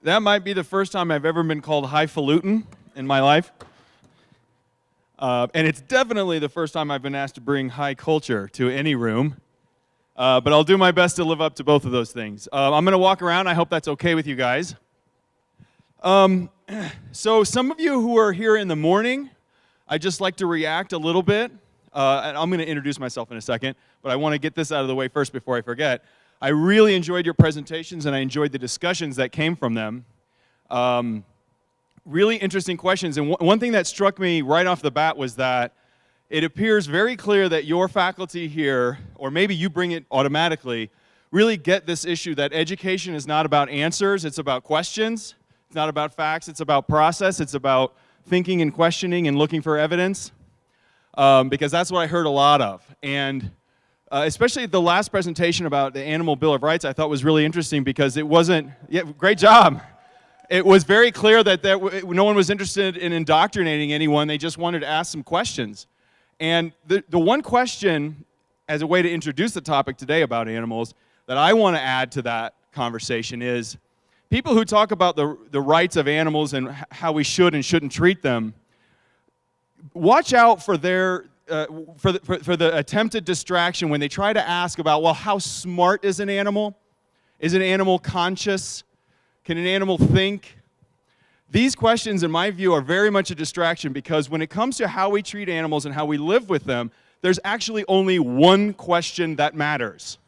That might be the first time I've ever been called highfalutin in my life. And it's definitely the first time I've been asked to bring high culture to any room. But I'll do my best to live up to both of those things. I'm going to walk around. I hope that's okay with you guys. So some of you who are here in the morning, I'd just like to react a little bit. And I'm going to introduce myself in a second, but I want to get this out of the way first before I forget. I really enjoyed your presentations, and I enjoyed the discussions that came from them. Really interesting questions, and one thing that struck me right off the bat was that it appears very clear that your faculty here, or maybe you bring it automatically, really get this issue that education is not about answers, it's about questions. It's not about facts, it's about process, it's about thinking and questioning and looking for evidence, because that's what I heard a lot of. And especially the last presentation about the Animal Bill of Rights I thought was really interesting because it wasn't, yeah, great job. It was very clear that no one was interested in indoctrinating anyone, they just wanted to ask some questions. And the one question, as a way to introduce the topic today about animals, that I want to add to that conversation is, people who talk about the rights of animals and how we should and shouldn't treat them, watch out for their for the attempted distraction when they try to ask about, well, how smart is an animal? Is an animal conscious? Can an animal think? These questions, in my view, are very much a distraction because when it comes to how we treat animals and how we live with them, there's actually only one question that matters.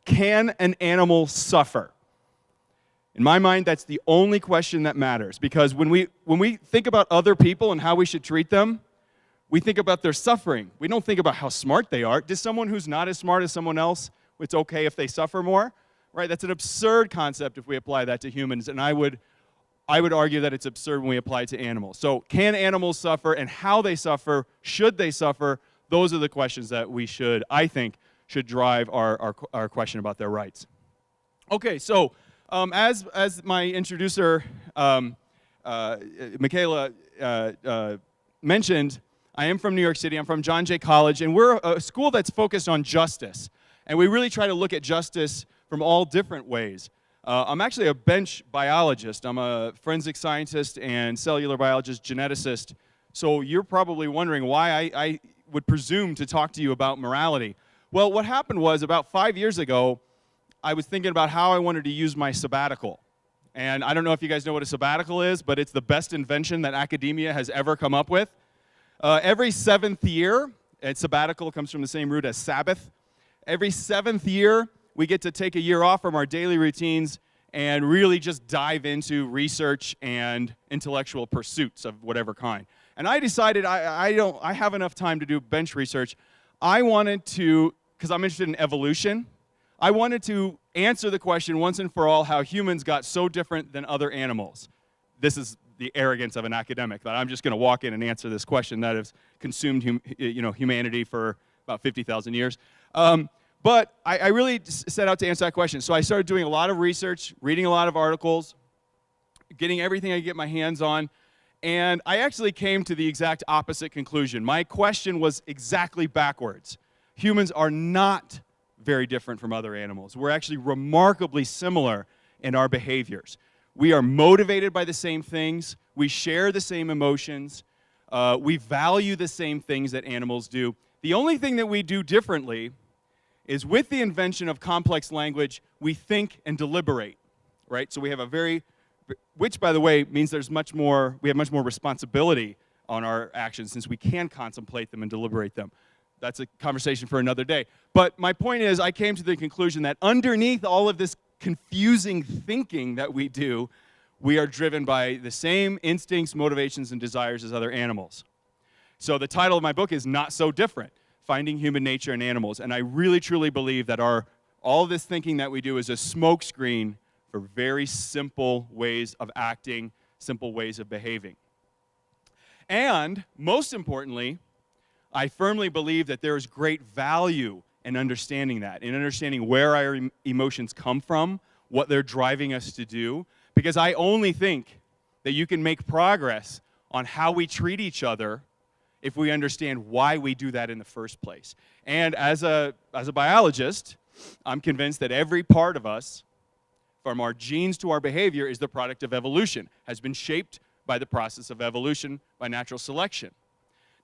Can an animal suffer? In my mind, that's the only question that matters, because when we think about other people and how we should treat them, we think about their suffering. We don't think about how smart they are. Does someone who's not as smart as someone else, it's okay if they suffer more? Right? That's an absurd concept if we apply that to humans, and I would argue that it's absurd when we apply it to animals. So can animals suffer, and how they suffer, should they suffer? Those are the questions that we should, I think, should drive our question about their rights. Okay, so as my introducer, Michaela, mentioned, I am from New York City. I'm from John Jay College, and we're a school that's focused on justice. And we really try to look at justice from all different ways. I'm actually a bench biologist. I'm a forensic scientist and cellular biologist, geneticist. So you're probably wondering why I would presume to talk to you about morality. Well, what happened was about 5 years ago, I was thinking about how I wanted to use my sabbatical. And I don't know if you guys know what a sabbatical is, but it's the best invention that academia has ever come up with. Every 7th year, and sabbatical comes from the same root as Sabbath. Every 7th year, we get to take a year off from our daily routines and really just dive into research and intellectual pursuits of whatever kind. And I decided I have enough time to do bench research. I wanted to, because I'm interested in evolution, I wanted to answer the question once and for all how humans got so different than other animals. This is the arrogance of an academic, that I'm just going to walk in and answer this question that has consumed humanity for about 50,000 years. But I really set out to answer that question. So I started doing a lot of research, reading a lot of articles, getting everything I could get my hands on, and I actually came to the exact opposite conclusion. My question was exactly backwards. Humans are not very different from other animals. We're actually remarkably similar in our behaviors. We are motivated by the same things. We share the same emotions. We value the same things that animals do. The only thing that we do differently is with the invention of complex language, we think and deliberate, right? So we have which by the way means we have much more responsibility on our actions since we can contemplate them and deliberate them. That's a conversation for another day. But my point is, I came to the conclusion that underneath all of this confusing thinking that we do, we are driven by the same instincts, motivations, and desires as other animals. So the title of my book is Not So Different: Finding Human Nature in Animals. And I really, truly believe that all this thinking that we do is a smokescreen for very simple ways of acting, simple ways of behaving. And most importantly, I firmly believe that there is great value in understanding that, in understanding where our emotions come from, what they're driving us to do, because I only think that you can make progress on how we treat each other if we understand why we do that in the first place. And as a biologist, I'm convinced that every part of us, from our genes to our behavior is the product of evolution, has been shaped by the process of evolution, by natural selection.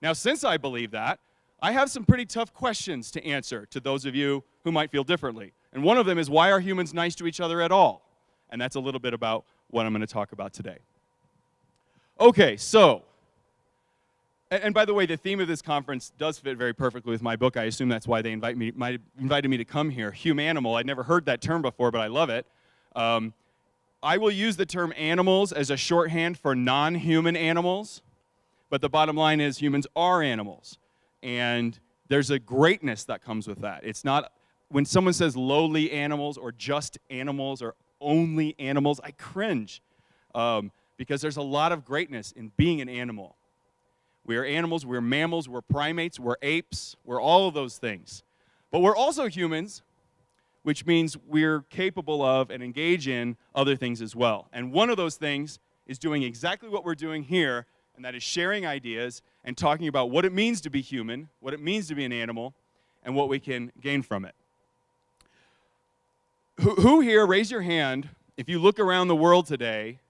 Now, since I believe that, I have some pretty tough questions to answer to those of you who might feel differently. And one of them is, why are humans nice to each other at all? And that's a little bit about what I'm going to talk about today. Okay, so, and by the way, the theme of this conference does fit very perfectly with my book. I assume that's why they invited me to come here. Humanimal. I'd never heard that term before, but I love it. I will use the term animals as a shorthand for non-human animals, but the bottom line is humans are animals. And there's a greatness that comes with that. It's not, when someone says lowly animals or just animals or only animals, I cringe because there's a lot of greatness in being an animal. We are animals, we're mammals, we're primates, we're apes, we're all of those things. But we're also humans, which means we're capable of and engage in other things as well. And one of those things is doing exactly what we're doing here, and that is sharing ideas and talking about what it means to be human, what it means to be an animal, and what we can gain from it. Who here, raise your hand, if you look around the world today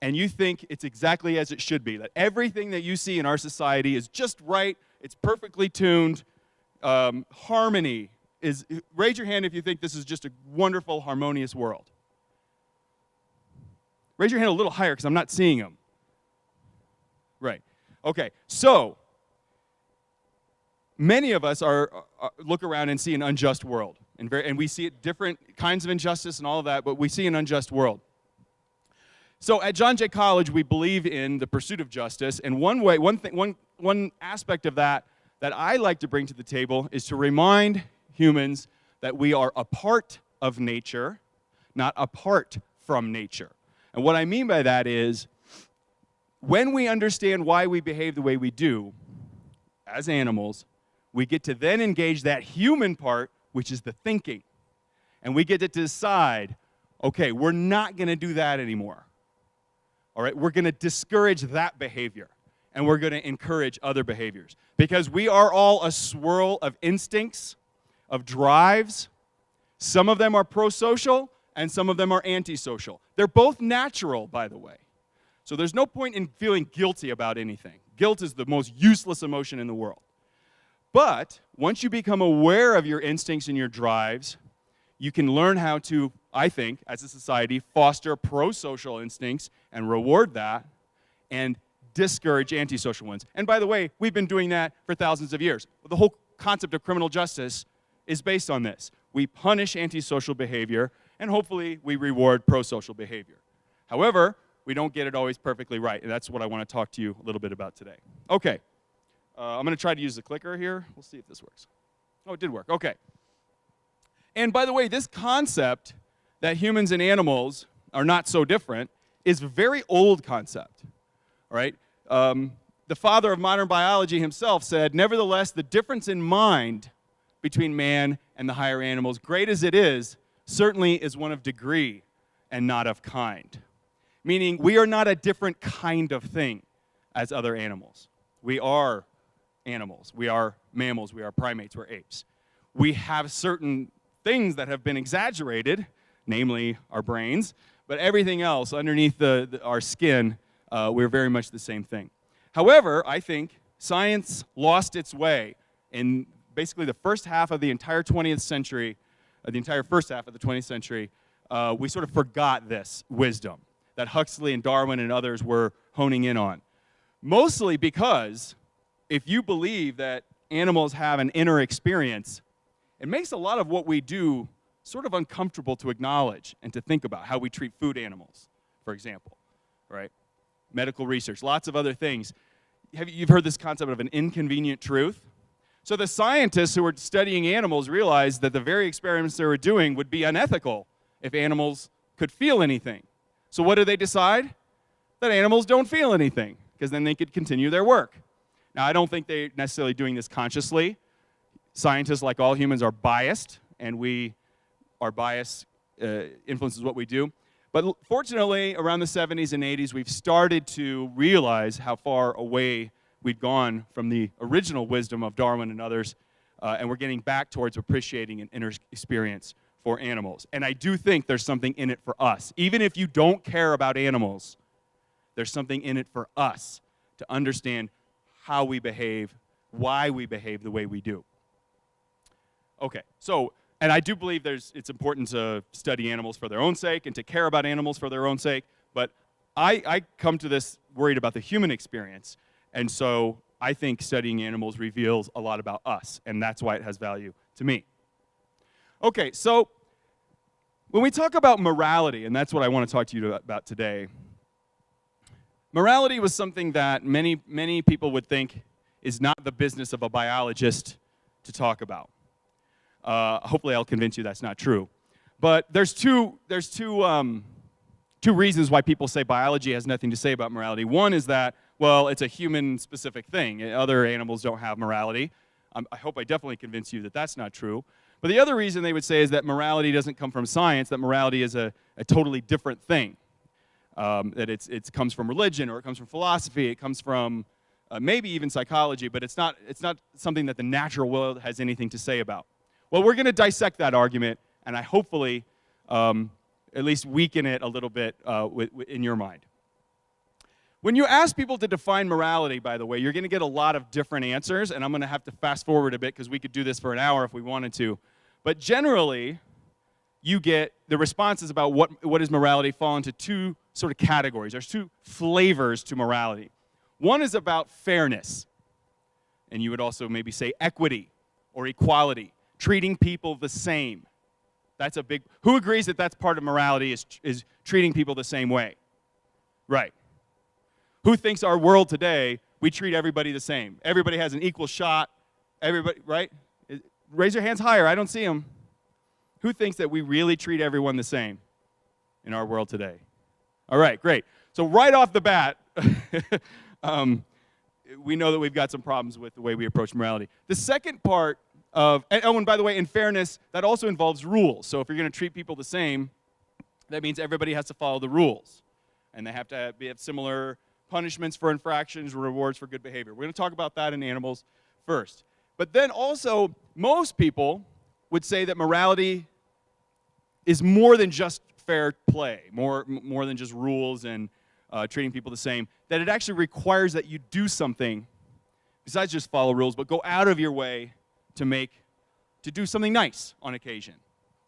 and you think it's exactly as it should be, that everything that you see in our society is just right, it's perfectly tuned, harmony is, raise your hand if you think this is just a wonderful, harmonious world. Raise your hand a little higher because I'm not seeing them. Right. Okay, so many of us look around and see an unjust world, and we see different kinds of injustice and all of that, but we see an unjust world. So at John Jay College, we believe in the pursuit of justice, and one aspect of that I like to bring to the table is to remind humans that we are a part of nature, not apart from nature. And what I mean by that is, when we understand why we behave the way we do as animals, we get to then engage that human part, which is the thinking. And we get to decide, okay, we're not going to do that anymore. All right, we're going to discourage that behavior, and we're going to encourage other behaviors. Because we are all a swirl of instincts, of drives. Some of them are pro-social, and some of them are anti-social. They're both natural, by the way. So there's no point in feeling guilty about anything. Guilt is the most useless emotion in the world. But once you become aware of your instincts and your drives, you can learn how to, I think, as a society, foster pro-social instincts and reward that and discourage antisocial ones. And by the way, we've been doing that for thousands of years. The whole concept of criminal justice is based on this. We punish antisocial behavior, and hopefully we reward pro-social behavior. However, we don't get it always perfectly right, and that's what I want to talk to you a little bit about today. Okay, I'm going to try to use the clicker here. We'll see if this works. Oh, it did work. Okay. And by the way, this concept that humans and animals are not so different is a very old concept. All right? The father of modern biology himself said, nevertheless, the difference in mind between man and the higher animals, great as it is, certainly is one of degree and not of kind. Meaning, we are not a different kind of thing as other animals. We are animals. We are mammals. We are primates. We're apes. We have certain things that have been exaggerated, namely our brains, but everything else underneath our skin, we're very much the same thing. However, I think science lost its way in basically the first half of the entire 20th century, the entire first half of the 20th century. We sort of forgot this wisdom that Huxley and Darwin and others were honing in on. Mostly because if you believe that animals have an inner experience, it makes a lot of what we do sort of uncomfortable to acknowledge and to think about, how we treat food animals, for example, right? Medical research, lots of other things. You've heard this concept of an inconvenient truth? So the scientists who were studying animals realized that the very experiments they were doing would be unethical if animals could feel anything. So what did they decide? That animals don't feel anything, because then they could continue their work. Now, I don't think they're necessarily doing this consciously. Scientists, like all humans, are biased, and our bias influences what we do. But fortunately, around the 70s and 80s, we've started to realize how far away we'd gone from the original wisdom of Darwin and others, and we're getting back towards appreciating an inner experience for animals. And I do think there's something in it for us. Even if you don't care about animals, there's something in it for us to understand how we behave, why we behave the way we do. Okay, so, and I do believe it's important to study animals for their own sake and to care about animals for their own sake, but I come to this worried about the human experience, and so I think studying animals reveals a lot about us, and that's why it has value to me. Okay, so when we talk about morality, and that's what I want to talk to you about today, morality was something that many people would think is not the business of a biologist to talk about. Hopefully I'll convince you that's not true. But there's two reasons why people say biology has nothing to say about morality. One is that, well, it's a human-specific thing. Other animals don't have morality. I hope I definitely convince you that that's not true. But the other reason they would say is that morality doesn't come from science, that morality is a totally different thing. That it comes from religion, or it comes from philosophy, it comes from maybe even psychology, but it's not something that the natural world has anything to say about. Well, we're going to dissect that argument, and I hopefully at least weaken it a little bit in your mind. When you ask people to define morality, by the way, you're going to get a lot of different answers, and I'm going to have to fast forward a bit because we could do this for an hour if we wanted to. But generally, you get the responses about what is morality fall into two sort of categories. There's two flavors to morality. One is about fairness, and you would also maybe say equity or equality, treating people the same. That's a big, who agrees that that's part of morality, is treating people the same way? Right. Who thinks our world today, we treat everybody the same? Everybody has an equal shot, everybody, right? Raise your hands higher, I don't see them. Who thinks that we really treat everyone the same in our world today? All right, great. So right off the bat, we know that we've got some problems with the way we approach morality. The second part of, and by the way, in fairness, that also involves rules. So if you're going to treat people the same, that means everybody has to follow the rules. And they have to have similar punishments for infractions, rewards for good behavior. We're going to talk about that in animals first. But then also, most people would say that morality is more than just fair play, more than just rules and treating people the same, that it actually requires that you do something besides just follow rules, but go out of your way to do something nice on occasion,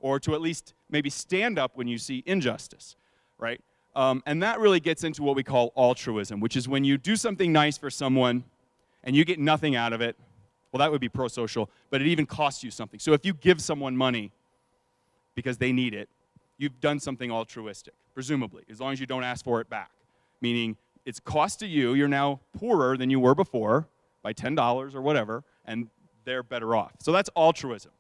or to at least maybe stand up when you see injustice, right? And that really gets into what we call altruism, which is when you do something nice for someone and you get nothing out of it. Well, that would be pro-social, but it even costs you something. So if you give someone money because they need it, you've done something altruistic, presumably, as long as you don't ask for it back. Meaning, it's cost to you, you're now poorer than you were before by $10 or whatever, and they're better off. So that's altruism.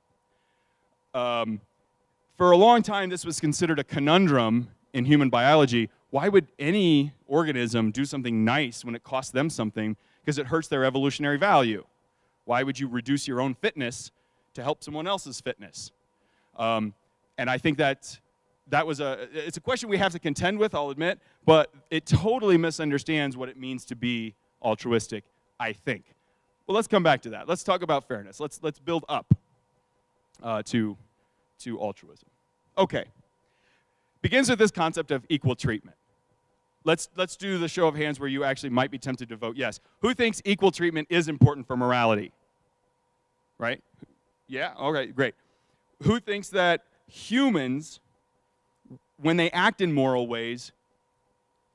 For a long time, this was considered a conundrum in human biology. Why would any organism do something nice when it costs them something? Because it hurts their evolutionary value. Why would you reduce your own fitness to help someone else's fitness? And I think it's a question we have to contend with, I'll admit, but it totally misunderstands what it means to be altruistic, I think. Well, let's come back to that. Let's talk about fairness. Let's build up to altruism. Okay. Begins with this concept of equal treatment. Let's do the show of hands where you actually might be tempted to vote yes. Who thinks equal treatment is important for morality? Right? Yeah? All right, great. Who thinks that humans, when they act in moral ways,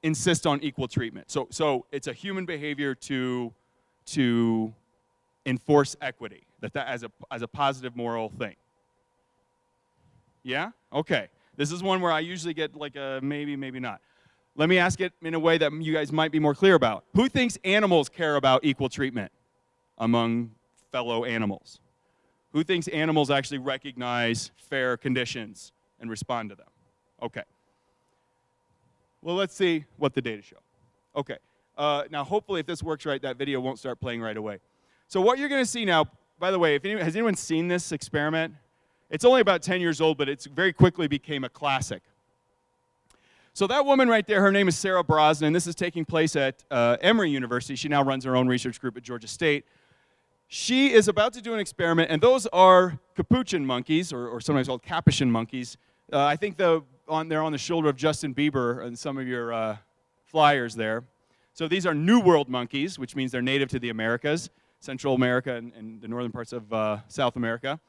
insist on equal treatment? So it's a human behavior to enforce equity, that as a positive moral thing. Yeah? Okay. This is one where I usually get like a maybe, maybe not. Let me ask it in a way that you guys might be more clear about. Who thinks animals care about equal treatment among fellow animals? Who thinks animals actually recognize fair conditions and respond to them? Okay. Well, let's see what the data show. Okay. Now, hopefully, if this works right, that video won't start playing right away. So what you're going to see now, by the way, has anyone seen this experiment? It's only about 10 years old, but it's very quickly became a classic. So that woman right there, her name is Sarah Brosnan. This is taking place at Emory University. She now runs her own research group at Georgia State. she is about to do an experiment, and those are capuchin monkeys, or sometimes called capuchin monkeys. I think they're on the shoulder of Justin Bieber and some of your flyers there. So these are New World monkeys, which means they're native to the Americas, Central America and the northern parts of South America.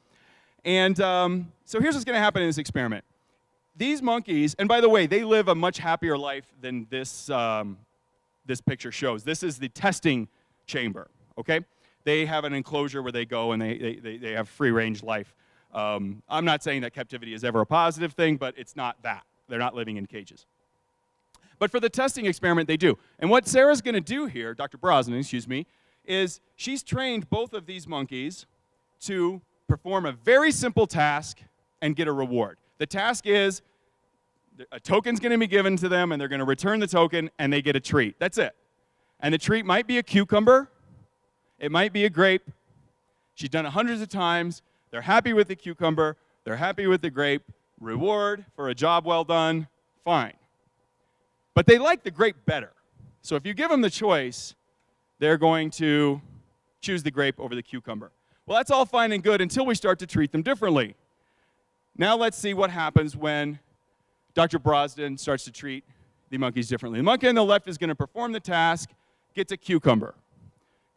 And so here's what's going to happen in this experiment. These monkeys, and by the way, they live a much happier life than this, this picture shows. This is the testing chamber, okay? They have an enclosure where they go and they have free-range life. I'm not saying that captivity is ever a positive thing, but it's not that. They're not living in cages. But for the testing experiment, they do. And what Sarah's going to do here, Dr. Brosnan, excuse me, is she's trained both of these monkeys to perform a very simple task and get a reward. The task is a token's going to be given to them, and they're going to return the token, and they get a treat. That's it. And the treat might be a cucumber. It might be a grape. She's done it hundreds of times. They're happy with the cucumber. They're happy with the grape. Reward for a job well done, fine. But they like the grape better. So if you give them the choice, they're going to choose the grape over the cucumber. Well, that's all fine and good until we start to treat them differently. Now let's see what happens when Dr. Brosnan starts to treat the monkeys differently. The monkey on the left is going to perform the task, gets a cucumber.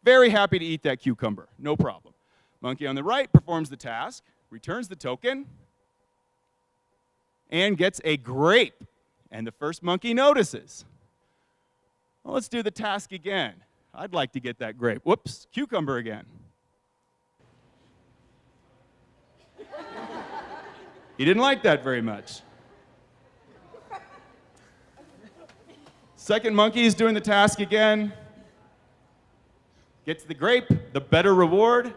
Very happy to eat that cucumber, no problem. Monkey on the right performs the task, returns the token, and gets a grape. And the first monkey notices. Well, let's do the task again. I'd like to get that grape. Whoops, cucumber again. He didn't like that very much. Second monkey is doing the task again. Gets the grape, the better reward.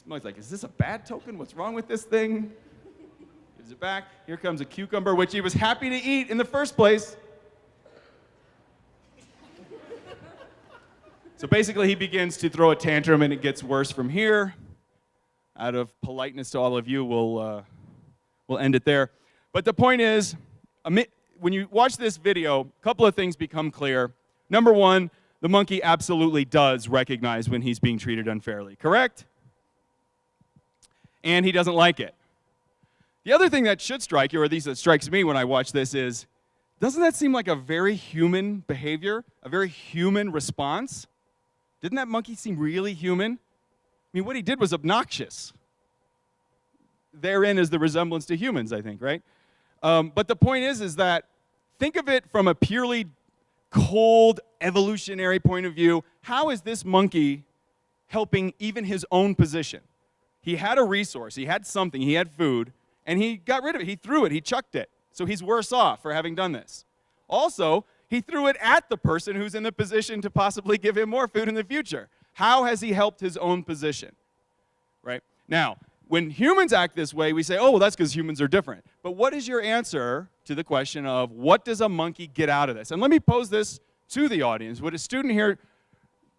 Monkey's like, is this a bad token? What's wrong with this thing? Gives it back. Here comes a cucumber, which he was happy to eat in the first place. So basically, he begins to throw a tantrum, and it gets worse from here. Out of politeness to all of you, we'll end it there. But the point is, when you watch this video, a couple of things become clear. Number one, the monkey absolutely does recognize when he's being treated unfairly, correct? And he doesn't like it. The other thing that should strike you, or at least that strikes me when I watch this, is, doesn't that seem like a very human behavior, a very human response? Didn't that monkey seem really human? I mean, what he did was obnoxious. Therein is the resemblance to humans, I think, right? But the point is that think of it from a purely cold, evolutionary point of view. How is this monkey helping even his own position? He had a resource, he had something, he had food, and he got rid of it. He threw it, he chucked it. So he's worse off for having done this. Also, he threw it at the person who's in the position to possibly give him more food in the future. How has he helped his own position? Right? Now, when humans act this way, we say, oh, well, that's because humans are different. But what is your answer to the question of what does a monkey get out of this? And let me pose this to the audience. Would a student here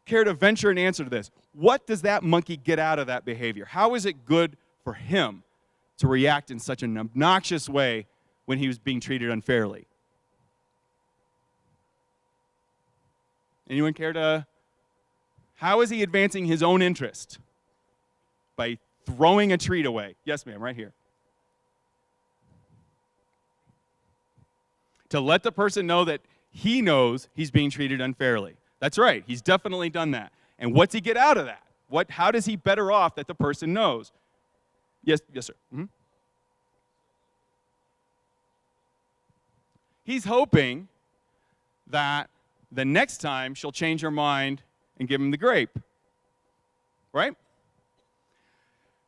care to venture an answer to this? What does that monkey get out of that behavior? How is it good for him to react in such an obnoxious way when he was being treated unfairly? Anyone care to? How is he advancing his own interest? By throwing a treat away. Yes, ma'am, right here. To let the person know that he knows he's being treated unfairly. That's right, he's definitely done that. And what's he get out of that? How does he better off that the person knows? Yes, sir. Mm-hmm. He's hoping that the next time she'll change her mind and give him the grape. Right?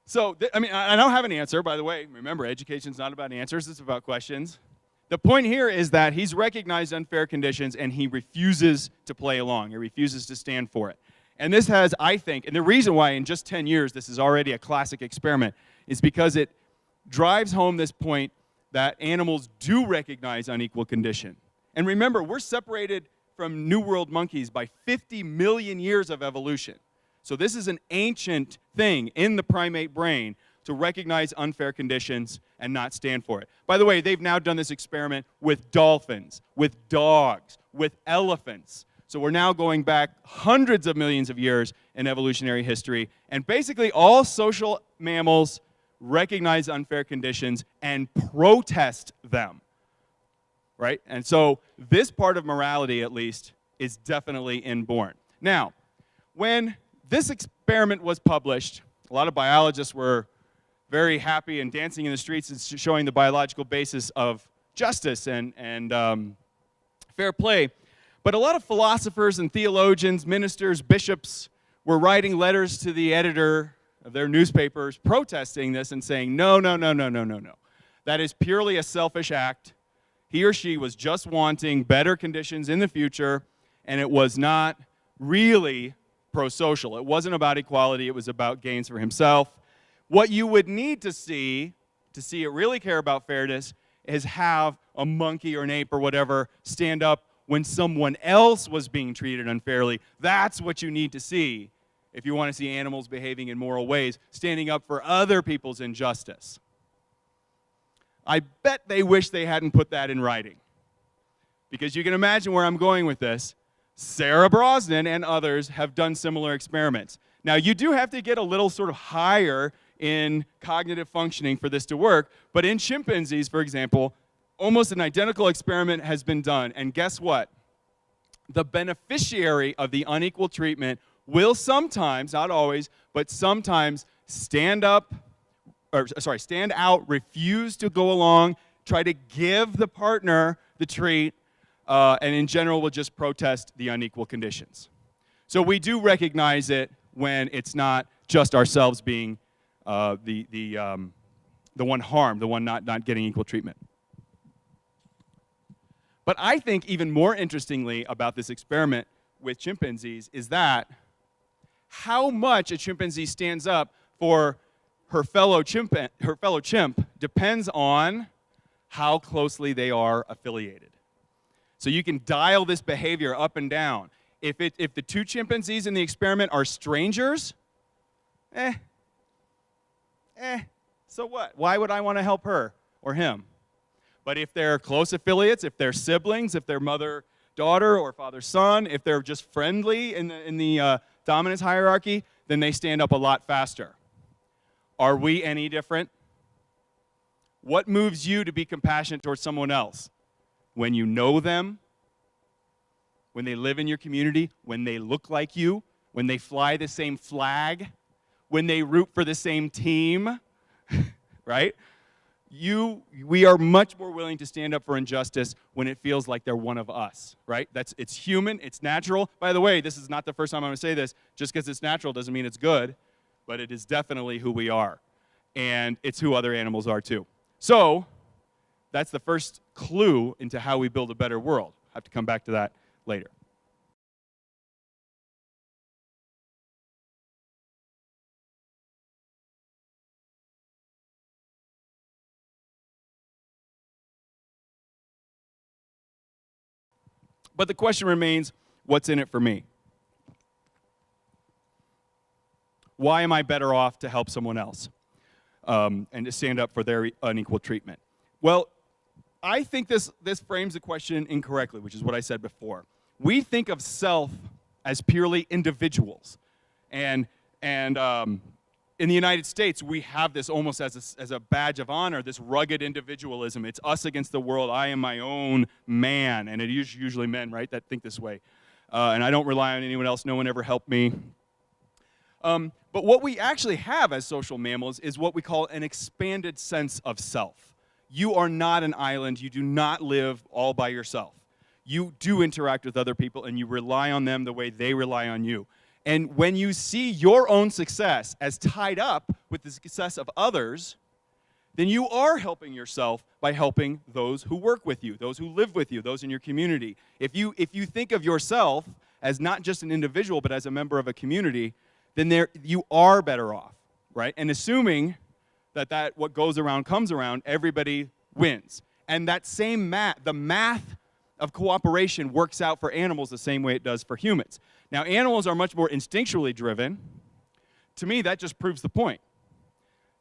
So, I don't have an answer, by the way. Remember, education's not about answers, it's about questions. The point here is that he's recognized unfair conditions and he refuses to play along. He refuses to stand for it. And this has, I think, and the reason why in just 10 years this is already a classic experiment is because it drives home this point that animals do recognize unequal condition. And remember, we're separated from New World monkeys by 50 million years of evolution. So this is an ancient thing in the primate brain to recognize unfair conditions and not stand for it. By the way, they've now done this experiment with dolphins, with dogs, with elephants. So we're now going back hundreds of millions of years in evolutionary history, and basically all social mammals recognize unfair conditions and protest them, right? And so this part of morality, at least, is definitely inborn. Now, when this experiment was published, a lot of biologists were very happy and dancing in the streets and showing the biological basis of justice and fair play. But a lot of philosophers and theologians, ministers, bishops were writing letters to the editor of their newspapers protesting this and saying, no, no, no, no, no, no, no. That is purely a selfish act. He or she was just wanting better conditions in the future, and it was not really pro-social. It wasn't about equality. It was about gains for himself. What you would need to see it really care about fairness is have a monkey or an ape or whatever stand up when someone else was being treated unfairly. That's what you need to see if you want to see animals behaving in moral ways, standing up for other people's injustice. I bet they wish they hadn't put that in writing, because you can imagine where I'm going with this. Sarah Brosnan and others have done similar experiments. Now, you do have to get a little sort of higher in cognitive functioning for this to work, but in chimpanzees, for example, almost an identical experiment has been done, and guess what? The beneficiary of the unequal treatment will sometimes, not always, but sometimes stand out, refuse to go along, try to give the partner the treat, and in general will just protest the unequal conditions. So we do recognize it when it's not just ourselves being the one harmed, the one not getting equal treatment. But I think even more interestingly about this experiment with chimpanzees is that how much a chimpanzee stands up for her fellow chimp depends on how closely they are affiliated. So you can dial this behavior up and down. If the two chimpanzees in the experiment are strangers, so what? Why would I want to help her or him? But if they're close affiliates, if they're siblings, if they're mother-daughter or father-son, if they're just friendly in the dominance hierarchy, then they stand up a lot faster. Are we any different? What moves you to be compassionate towards someone else? When you know them, when they live in your community, when they look like you, when they fly the same flag, when they root for the same team, right? We are much more willing to stand up for injustice when it feels like they're one of us, right? It's human, it's natural. By the way, this is not the first time I'm going to say this. Just because it's natural doesn't mean it's good, but it is definitely who we are. And it's who other animals are too. So that's the first clue into how we build a better world. I have to come back to that later. But the question remains, what's in it for me? Why am I better off to help someone else and to stand up for their unequal treatment? Well, I think this frames the question incorrectly, which is what I said before. We think of self as purely individuals. And in the United States, we have this almost as a badge of honor, this rugged individualism. It's us against the world. I am my own man. And it is usually men, right, that think this way. And I don't rely on anyone else. No one ever helped me. But what we actually have as social mammals is what we call an expanded sense of self. You are not an island. You do not live all by yourself. You do interact with other people, and you rely on them the way they rely on you. And when you see your own success as tied up with the success of others, then you are helping yourself by helping those who work with you, those who live with you, those in your community. If you think of yourself as not just an individual, but as a member of a community, then you are better off, right? And assuming that what goes around comes around, everybody wins. And that same the math of cooperation works out for animals the same way it does for humans. Now, animals are much more instinctually driven. To me, that just proves the point.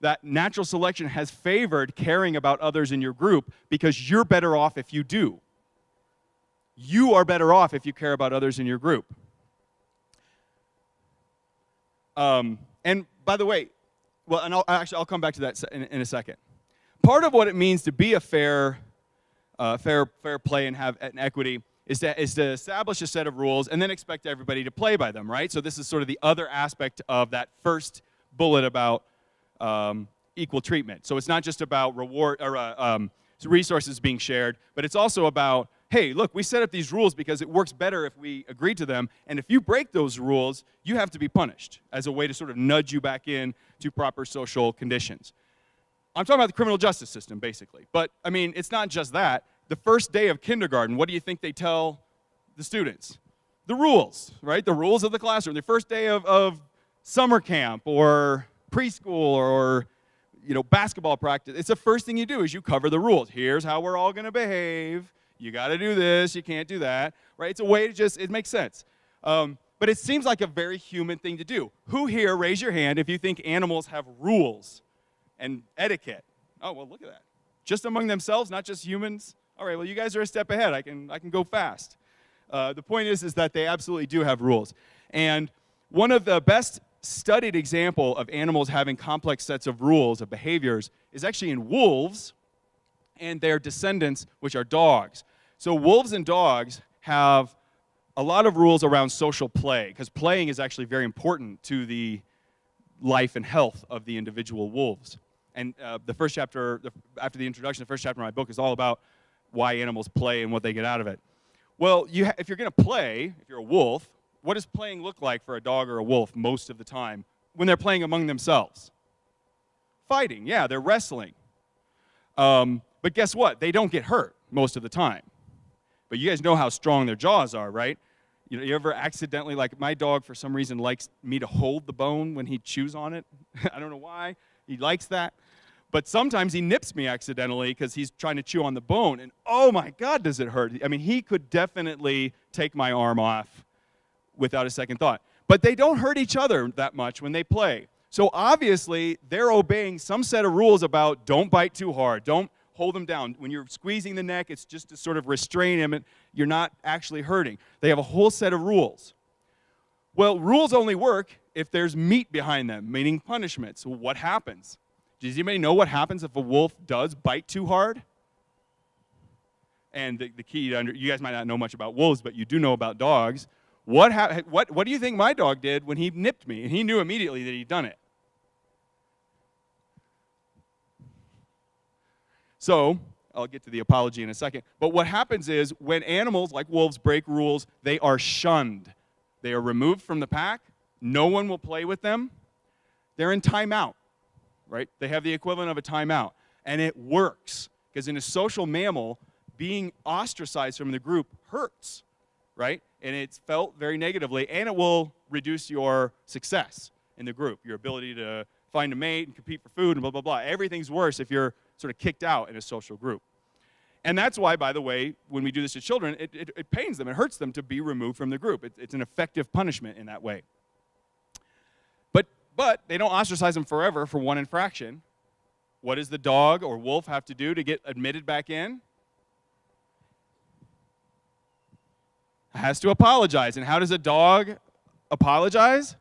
That natural selection has favored caring about others in your group because you're better off if you do. you are better off if you care about others in your group. And by the way, well, and I'll come back to that in a second. Part of what it means to be a fair play and have an equity is to establish a set of rules and then expect everybody to play by them, right? So this is sort of the other aspect of that first bullet about equal treatment. So it's not just about reward or resources being shared, but it's also about, hey, look, we set up these rules because it works better if we agree to them, and if you break those rules, you have to be punished as a way to sort of nudge you back in to proper social conditions. I'm talking about the criminal justice system, basically. But, I mean, it's not just that. The first day of kindergarten, what do you think they tell the students? The rules, right? The rules of the classroom. The first day of summer camp or preschool or basketball practice. It's the first thing you do is you cover the rules. Here's how we're all going to behave. You got to do this. You can't do that, right? It's a way to it makes sense. But it seems like a very human thing to do. Who here, raise your hand if you think animals have rules and etiquette? Oh, well, look at that. Just among themselves, not just humans? All right, well, you guys are a step ahead. I can go fast. The point is that they absolutely do have rules. And one of the best studied example of animals having complex sets of rules, of behaviors, is actually in wolves and their descendants, which are dogs. So wolves and dogs have a lot of rules around social play, because playing is actually very important to the life and health of the individual wolves. And the first chapter, after the introduction, the first chapter of my book is all about why animals play and what they get out of it. Well, if you're going to play, if you're a wolf, what does playing look like for a dog or a wolf most of the time when they're playing among themselves? Fighting, yeah, they're wrestling. But guess what? They don't get hurt most of the time. But you guys know how strong their jaws are, right? You ever accidentally, like my dog for some reason likes me to hold the bone when he chews on it. I don't know why. He likes that. But sometimes he nips me accidentally because he's trying to chew on the bone. And oh my God, does it hurt. I mean, he could definitely take my arm off without a second thought. But they don't hurt each other that much when they play. So obviously, they're obeying some set of rules about don't bite too hard, don't hold them down. When you're squeezing the neck, it's just to sort of restrain him, and you're not actually hurting. They have a whole set of rules. Well, rules only work if there's meat behind them, meaning punishment. So what happens? Does anybody know what happens if a wolf does bite too hard? And the key, you guys might not know much about wolves, but you do know about dogs. What do you think my dog did when he nipped me? And he knew immediately that he'd done it. So, I'll get to the apology in a second. But what happens is when animals like wolves break rules, they are shunned. They are removed from the pack. No one will play with them. They're in timeout, right? They have the equivalent of a timeout. And it works. Because in a social mammal, being ostracized from the group hurts, right? And it's felt very negatively, and it will reduce your success in the group, your ability to find a mate and compete for food and blah, blah, blah. Everything's worse if you're sort of kicked out in a social group. And that's why, by the way, when we do this to children, it pains them, it hurts them to be removed from the group. It's an effective punishment in that way. But they don't ostracize them forever for one infraction. What does the dog or wolf have to do to get admitted back in? Has to apologize. And how does a dog apologize?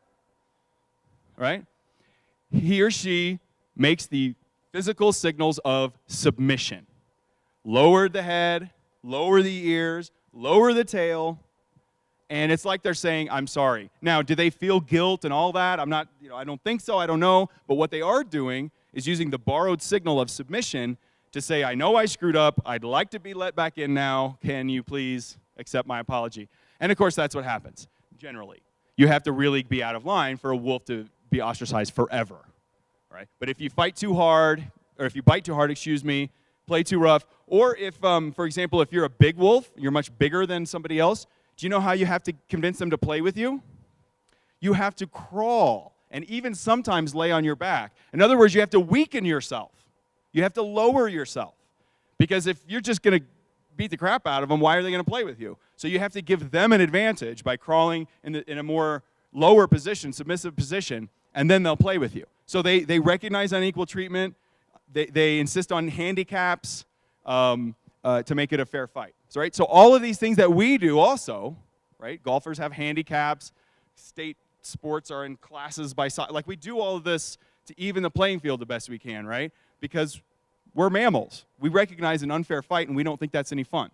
Right? He or she makes the physical signals of submission. Lower the head, lower the ears, lower the tail, and it's like they're saying, I'm sorry. Now, do they feel guilt and all that? I don't think so, I don't know. But what they are doing is using the borrowed signal of submission to say, I know I screwed up, I'd like to be let back in now, can you please accept my apology? And of course, that's what happens, generally. You have to really be out of line for a wolf to be ostracized forever, right? But if you fight too hard, or if you bite too hard, play too rough, or if, for example, if you're a big wolf, you're much bigger than somebody else, do you know how you have to convince them to play with you? You have to crawl, and even sometimes lay on your back. In other words, you have to weaken yourself. You have to lower yourself. Because if you're just going to beat the crap out of them, why are they going to play with you? So you have to give them an advantage by crawling in a more lower position, submissive position, and then they'll play with you. So they recognize unequal treatment. They insist on handicaps to make it a fair fight. right? So all of these things that we do also, right? Golfers have handicaps, state sports are in classes by size. Like, we do all of this to even the playing field the best we can, right? Because we're mammals. We recognize an unfair fight, and we don't think that's any fun.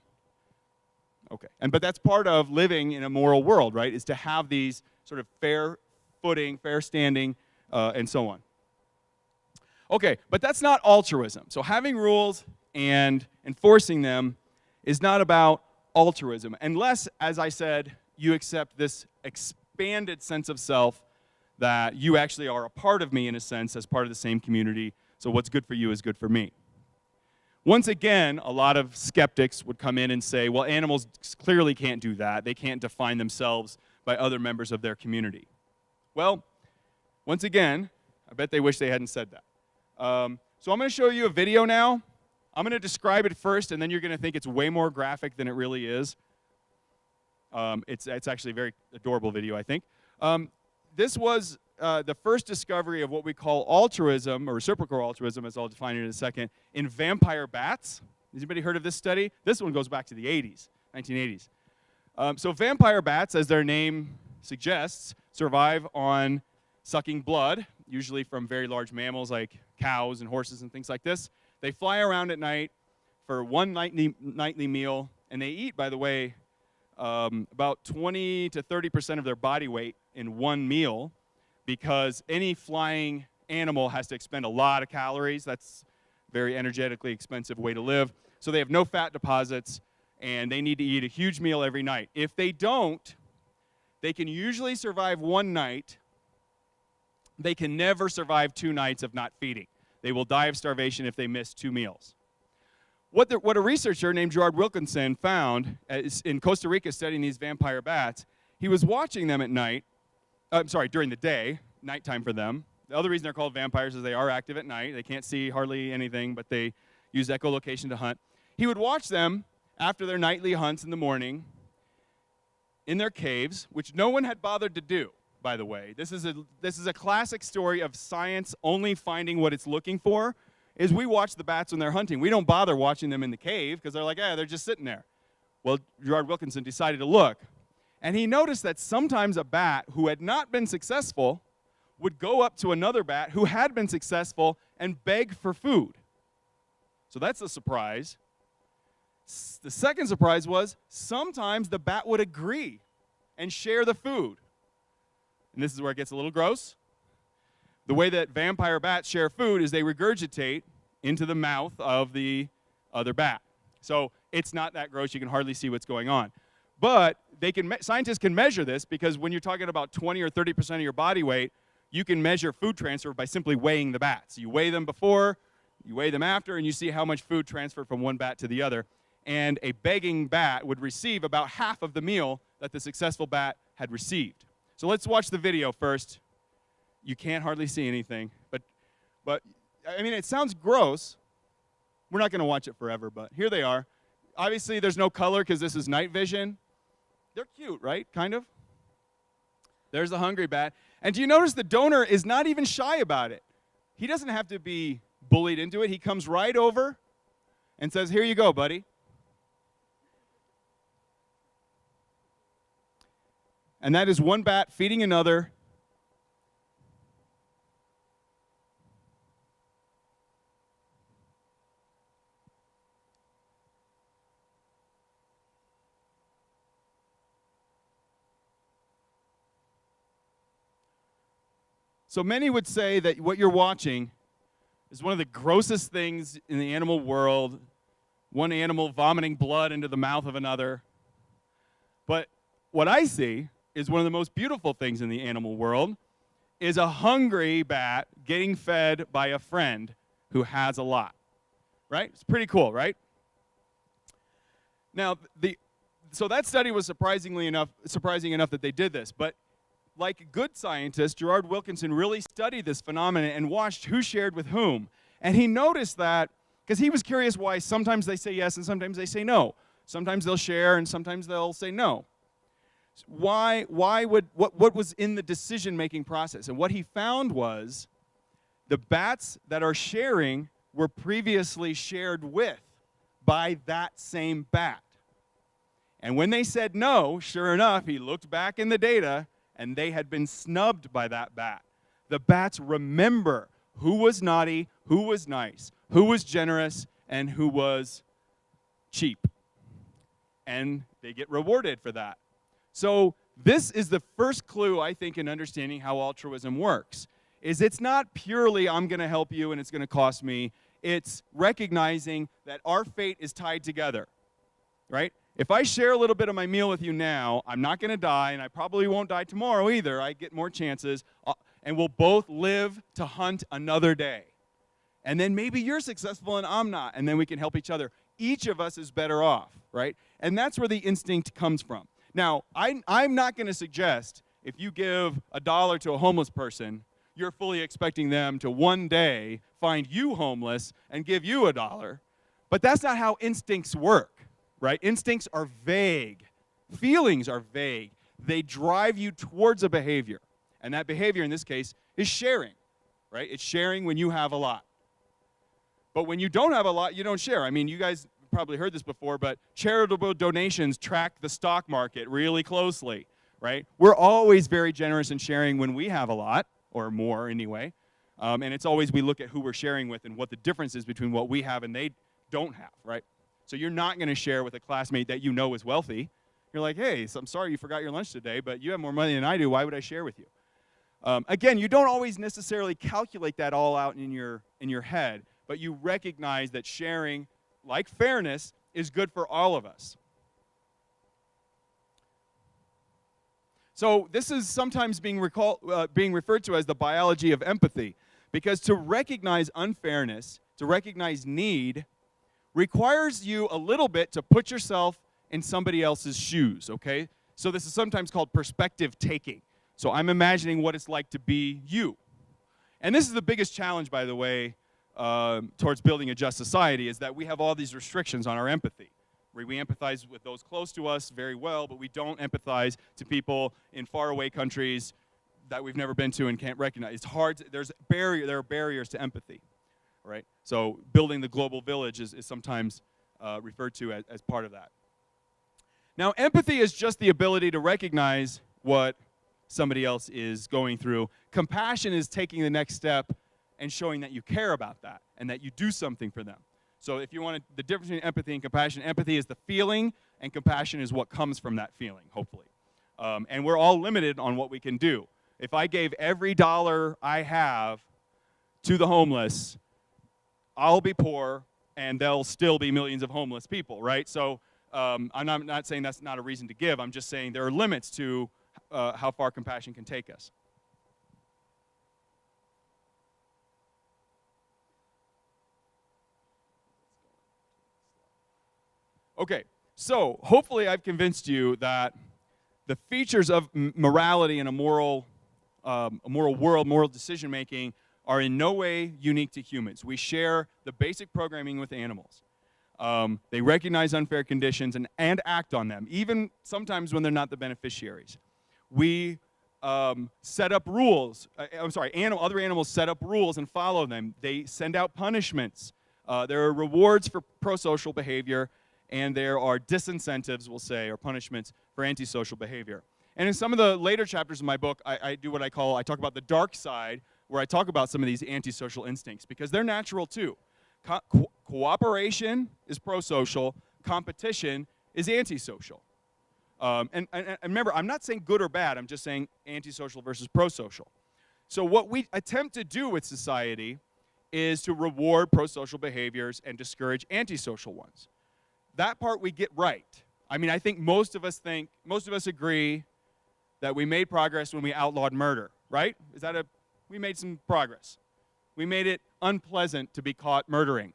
Okay, but that's part of living in a moral world, right? Is to have these sort of fair footing, fair standing, and so on. Okay, but that's not altruism. So having rules and enforcing them is not about altruism, unless, as I said, you accept this expanded sense of self that you actually are a part of me in a sense, as part of the same community. So what's good for you is good for me. Once again, a lot of skeptics would come in and say, well, animals clearly can't do that. They can't define themselves by other members of their community. Well, once again, I bet they wish they hadn't said that. So I'm going to show you a video now. I'm going to describe it first, and then you're going to think it's way more graphic than it really is. It's actually a very adorable video, I think. This was the first discovery of what we call altruism, or reciprocal altruism, as I'll define it in a second, in vampire bats. Has anybody heard of this study? This one goes back to the 80s, 1980s. So vampire bats, as their name suggests, survive on sucking blood, usually from very large mammals like cows and horses and things like this. They fly around at night for one nightly meal, and they eat, by the way, about 20 to 30% of their body weight in one meal, because any flying animal has to expend a lot of calories. That's a very energetically expensive way to live. So they have no fat deposits, and they need to eat a huge meal every night. If they don't, they can usually survive one night. They can never survive 2 nights of not feeding. They will die of starvation if they miss 2 meals. What a researcher named Gerard Wilkinson found in Costa Rica studying these vampire bats, he was watching them at night, during the day, nighttime for them. The other reason they're called vampires is they are active at night. They can't see hardly anything, but they use echolocation to hunt. He would watch them after their nightly hunts in the morning in their caves, which no one had bothered to do, by the way. This is a classic story of science only finding what it's looking for, is we watch the bats when they're hunting. We don't bother watching them in the cave because they're like, they're just sitting there. Well, Gerard Wilkinson decided to look, and he noticed that sometimes a bat who had not been successful would go up to another bat who had been successful and beg for food. So that's a surprise. The second surprise was sometimes the bat would agree and share the food. And this is where it gets a little gross. The way that vampire bats share food is they regurgitate into the mouth of the other bat. So it's not that gross. You can hardly see what's going on. But scientists can measure this, because when you're talking about 20 or 30% of your body weight, you can measure food transfer by simply weighing the bats. You weigh them before, you weigh them after, and you see how much food transferred from one bat to the other. And a begging bat would receive about half of the meal that the successful bat had received. So let's watch the video first. You can't hardly see anything, but I mean, it sounds gross. We're not going to watch it forever, but here they are. Obviously, there's no color because this is night vision. They're cute, right? Kind of. There's the hungry bat. And do you notice the donor is not even shy about it? He doesn't have to be bullied into it. He comes right over and says, "Here you go, buddy." And that is one bat feeding another. So many would say that what you're watching is one of the grossest things in the animal world, one animal vomiting blood into the mouth of another. But what I see is one of the most beautiful things in the animal world, is a hungry bat getting fed by a friend who has a lot, right? It's pretty cool, right? Now, so that study was surprising enough that they did this, but like good scientists, Gerard Wilkinson really studied this phenomenon and watched who shared with whom. And he noticed that, because he was curious why sometimes they say yes and sometimes they say no. Sometimes they'll share and sometimes they'll say no. What was in the decision-making process? And what he found was the bats that are sharing were previously shared with by that same bat. And when they said no, sure enough, he looked back in the data, and they had been snubbed by that bat. The bats remember who was naughty, who was nice, who was generous, and who was cheap. And they get rewarded for that. So this is the first clue, I think, in understanding how altruism works, is it's not purely I'm going to help you and it's going to cost me. It's recognizing that our fate is tied together, right? If I share a little bit of my meal with you now, I'm not going to die, and I probably won't die tomorrow either. I get more chances, and we'll both live to hunt another day. And then maybe you're successful and I'm not, and then we can help each other. Each of us is better off, right? And that's where the instinct comes from. Now, I'm not going to suggest if you give $1 to a homeless person, you're fully expecting them to one day find you homeless and give you $1. But that's not how instincts work. Right? Instincts are vague. Feelings are vague. They drive you towards a behavior. And that behavior, in this case, is sharing. Right? It's sharing when you have a lot. But when you don't have a lot, you don't share. I mean, you guys probably heard this before, but charitable donations track the stock market really closely. Right? We're always very generous in sharing when we have a lot, or more anyway. And it's always we look at who we're sharing with and what the difference is between what we have and they don't have. Right? So you're not going to share with a classmate that you know is wealthy. You're like, hey, so I'm sorry you forgot your lunch today, but you have more money than I do. Why would I share with you? Again, you don't always necessarily calculate that all out in your head, but you recognize that sharing, like fairness, is good for all of us. So this is sometimes being referred to as the biology of empathy, because to recognize unfairness, to recognize need, requires you a little bit to put yourself in somebody else's shoes, okay? So this is sometimes called perspective taking. So I'm imagining what it's like to be you. And this is the biggest challenge, by the way, towards building a just society, is that we have all these restrictions on our empathy. We empathize with those close to us very well, but we don't empathize to people in faraway countries that we've never been to and can't recognize. It's hard. There are barriers to empathy. Right? So building the global village is sometimes referred to as part of that. Now, empathy is just the ability to recognize what somebody else is going through. Compassion is taking the next step and showing that you care about that and that you do something for them. So if you want the difference between empathy and compassion, empathy is the feeling, and compassion is what comes from that feeling, hopefully. And we're all limited on what we can do. If I gave every dollar I have to the homeless, I'll be poor, and there'll still be millions of homeless people, right? So I'm not saying that's not a reason to give. I'm just saying there are limits to how far compassion can take us. Okay, so hopefully I've convinced you that the features of morality in a moral world, moral decision-making, are in no way unique to humans. We share the basic programming with animals. They recognize unfair conditions and act on them, even sometimes when they're not the beneficiaries. We set up rules. Other animals set up rules and follow them. They send out punishments. There are rewards for pro-social behavior, and there are disincentives, we'll say, or punishments for antisocial behavior. And in some of the later chapters of my book, I talk about the dark side, where I talk about some of these antisocial instincts, because they're natural too. Cooperation is pro-social, competition is antisocial. And remember, I'm not saying good or bad, I'm just saying antisocial versus pro-social. So what we attempt to do with society is to reward pro-social behaviors and discourage antisocial ones. That part we get right. I mean, I think most of us agree that we made progress when we outlawed murder, right? We made some progress. We made it unpleasant to be caught murdering,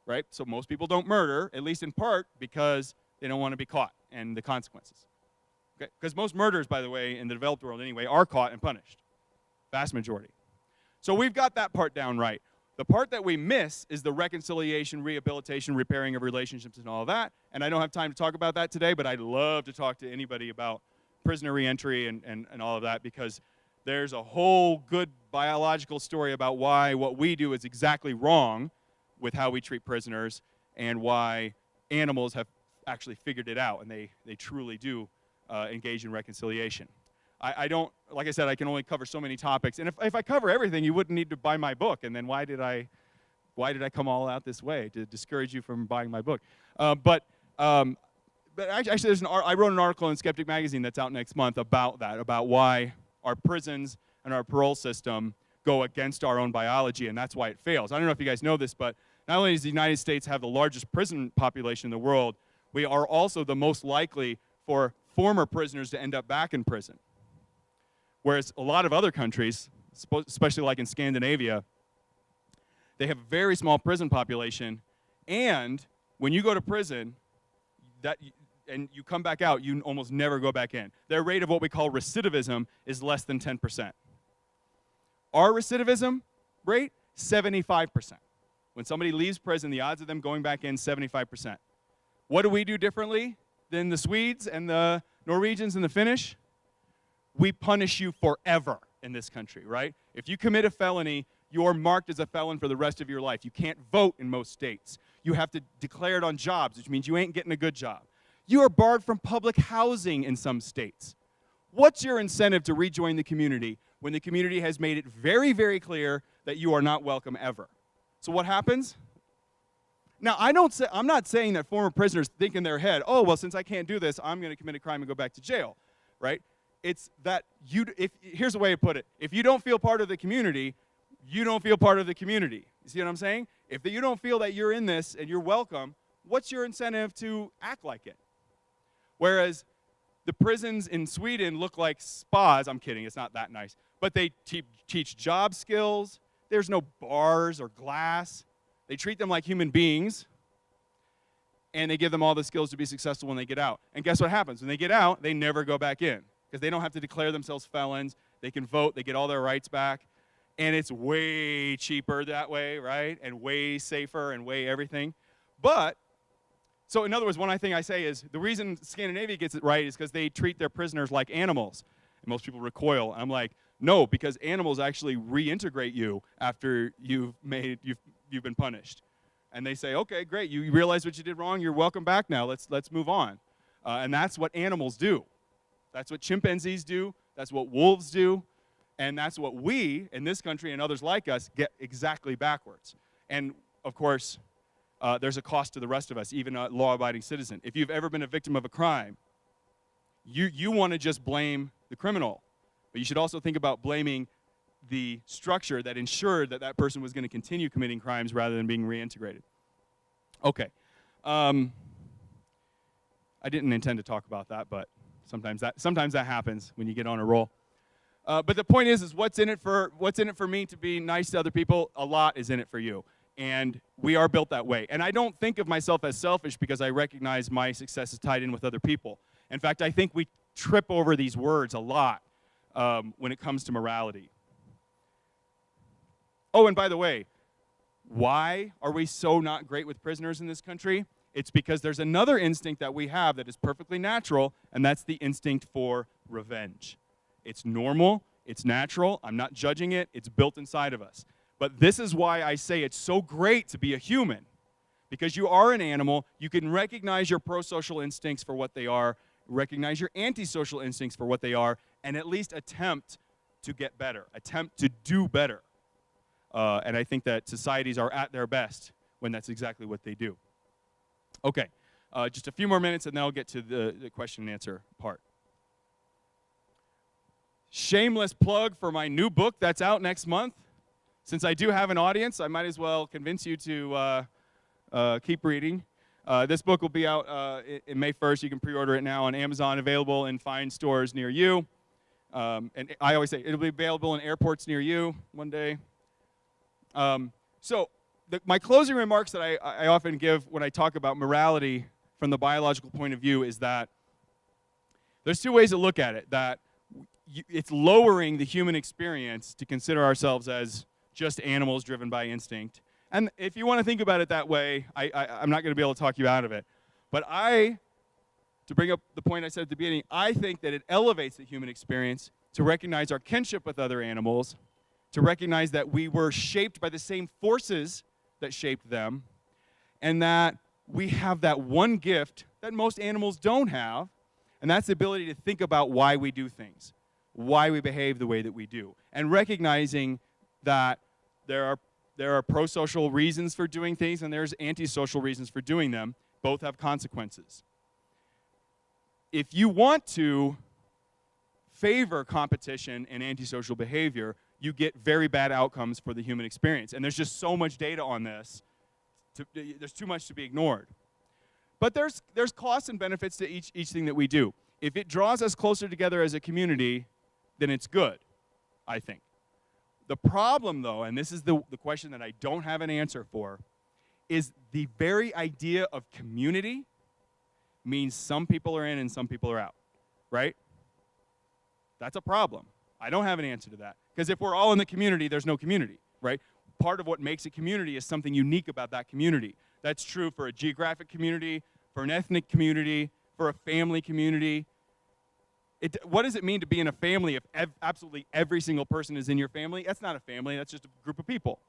right? So most people don't murder, at least in part, because they don't want to be caught and the consequences. Okay? Because most murders, by the way, in the developed world anyway, are caught and punished. Vast majority. So we've got that part down right. The part that we miss is the reconciliation, rehabilitation, repairing of relationships and all of that. And I don't have time to talk about that today, but I'd love to talk to anybody about prisoner reentry and all of that, because there's a whole good biological story about why what we do is exactly wrong with how we treat prisoners, and why animals have actually figured it out, and they truly do engage in reconciliation. I don't, like I said, I can only cover so many topics, and if I cover everything, you wouldn't need to buy my book, and then why did I come all out this way? To discourage you from buying my book. But actually, I wrote an article in Skeptic Magazine that's out next month about that, about why our prisons and our parole system go against our own biology, and that's why it fails. I don't know if you guys know this, but not only does the United States have the largest prison population in the world, we are also the most likely for former prisoners to end up back in prison. Whereas a lot of other countries, especially like in Scandinavia, they have a very small prison population, and when you go to prison, and you come back out, you almost never go back in. Their rate of what we call recidivism is less than 10%. Our recidivism rate, 75%. When somebody leaves prison, the odds of them going back in, 75%. What do we do differently than the Swedes and the Norwegians and the Finnish? We punish you forever in this country, right? If you commit a felony, you're marked as a felon for the rest of your life. You can't vote in most states. You have to declare it on jobs, which means you ain't getting a good job. You are barred from public housing in some states. What's your incentive to rejoin the community when the community has made it very, very clear that you are not welcome ever? So what happens? Now, I'm not saying that former prisoners think in their head, oh, well, since I can't do this, I'm going to commit a crime and go back to jail, right? It's that here's the way to put it. If you don't feel part of the community, you don't feel part of the community. You see what I'm saying? If you don't feel that you're in this and you're welcome, what's your incentive to act like it? Whereas the prisons in Sweden look like spas. I'm kidding, it's not that nice. But they teach job skills. There's no bars or glass. They treat them like human beings, and they give them all the skills to be successful when they get out. And guess what happens? When they get out, they never go back in, because they don't have to declare themselves felons. They can vote. They get all their rights back. And it's way cheaper that way, right? And way safer and way everything. But, so in other words, one thing I say is the reason Scandinavia gets it right is because they treat their prisoners like animals. And most people recoil. I'm like, no, because animals actually reintegrate you after you've been punished. And they say, okay, great, you realize what you did wrong, you're welcome back now, let's move on. And that's what animals do. That's what chimpanzees do, that's what wolves do, and that's what we, in this country and others like us, get exactly backwards. And, of course, there's a cost to the rest of us, even a law-abiding citizen. If you've ever been a victim of a crime, you want to just blame the criminal. But you should also think about blaming the structure that ensured that that person was going to continue committing crimes rather than being reintegrated. Okay. I didn't intend to talk about that, but sometimes that happens when you get on a roll. But the point is what's in it for me to be nice to other people? A lot is in it for you. And we are built that way. And I don't think of myself as selfish because I recognize my success is tied in with other people. In fact, I think we trip over these words a lot when it comes to morality. Oh, and by the way, why are we so not great with prisoners in this country? It's because there's another instinct that we have that is perfectly natural, and that's the instinct for revenge. It's normal, it's natural, I'm not judging it, it's built inside of us. But this is why I say it's so great to be a human. Because you are an animal, you can recognize your pro-social instincts for what they are, recognize your anti-social instincts for what they are, and at least attempt to get better, attempt to do better. And I think that societies are at their best when that's exactly what they do. Okay, just a few more minutes and then I'll get to the question and answer part. Shameless plug for my new book that's out next month. Since I do have an audience, I might as well convince you to keep reading. This book will be out in May 1st. You can pre-order it now on Amazon, available in fine stores near you. And I always say it'll be available in airports near you one day. My closing remarks that I often give when I talk about morality from the biological point of view is that there's two ways to look at it. That it's lowering the human experience to consider ourselves as just animals driven by instinct. And if you want to think about it that way, I'm not going to be able to talk you out of it. But to bring up the point I said at the beginning, I think that it elevates the human experience to recognize our kinship with other animals, to recognize that we were shaped by the same forces that shaped them, and that we have that one gift that most animals don't have, and that's the ability to think about why we do things, why we behave the way that we do, and recognizing that there are pro-social reasons for doing things and there's anti-social reasons for doing them. Both have consequences. If you want to favor competition and antisocial behavior, you get very bad outcomes for the human experience. And there's just so much data on this. There's too much to be ignored. But there's costs and benefits to each thing that we do. If it draws us closer together as a community, then it's good, I think. The problem, though, and this is the question that I don't have an answer for, is the very idea of community means some people are in and some people are out, right? That's a problem. I don't have an answer to that. Because if we're all in the community, there's no community, right? Part of what makes a community is something unique about that community. That's true for a geographic community, for an ethnic community, for a family community. What does it mean to be in a family if absolutely every single person is in your family? That's not a family, that's just a group of people.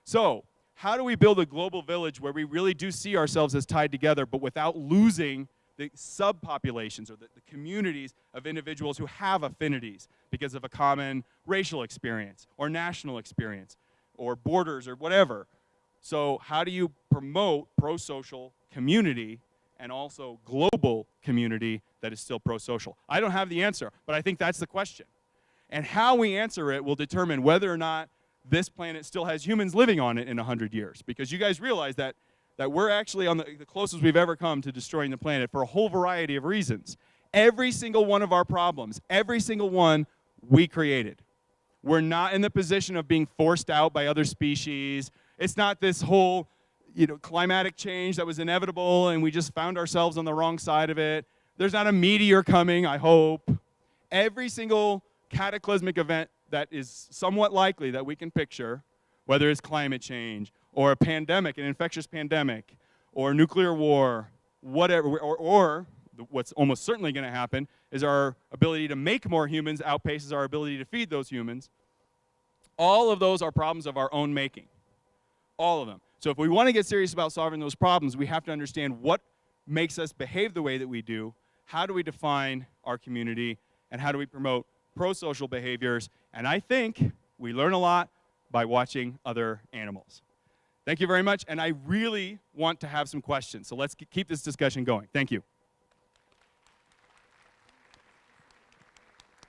So, how do we build a global village where we really do see ourselves as tied together, but without losing the subpopulations or the communities of individuals who have affinities because of a common racial experience or national experience or borders or whatever? So how do you promote pro-social community and also global community that is still pro-social? I don't have the answer, but I think that's the question. And how we answer it will determine whether or not this planet still has humans living on it in 100 years. Because you guys realize that we're actually on the closest we've ever come to destroying the planet for a whole variety of reasons. Every single one of our problems, every single one we created. We're not in the position of being forced out by other species. It's not this whole, climatic change that was inevitable and we just found ourselves on the wrong side of it. There's not a meteor coming, I hope. Every single cataclysmic event that is somewhat likely that we can picture, whether it's climate change or a pandemic, an infectious pandemic, or nuclear war, whatever, or what's almost certainly going to happen is our ability to make more humans outpaces our ability to feed those humans. All of those are problems of our own making. All of them. So if we want to get serious about solving those problems, we have to understand what makes us behave the way that we do, how do we define our community, and how do we promote pro-social behaviors. And I think we learn a lot by watching other animals. Thank you very much, and I really want to have some questions. So let's keep this discussion going. Thank you.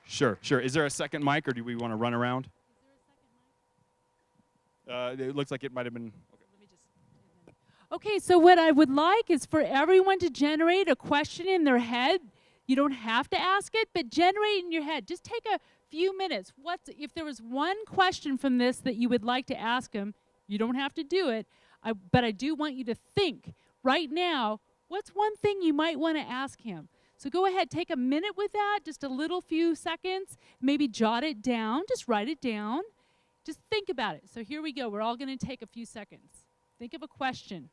Sure. Is there a second mic, or do we want to run around? It looks like it might have been. Okay, so what I would like is for everyone to generate a question in their head. You don't have to ask it, but generate it in your head. Just take a few minutes. If there was one question from this that you would like to ask him, you don't have to do it, but I do want you to think right now, what's one thing you might want to ask him? So go ahead, take a minute with that, just a few seconds, maybe jot it down, just write it down. Just think about it. So here we go. We're all going to take a few seconds. Think of a question.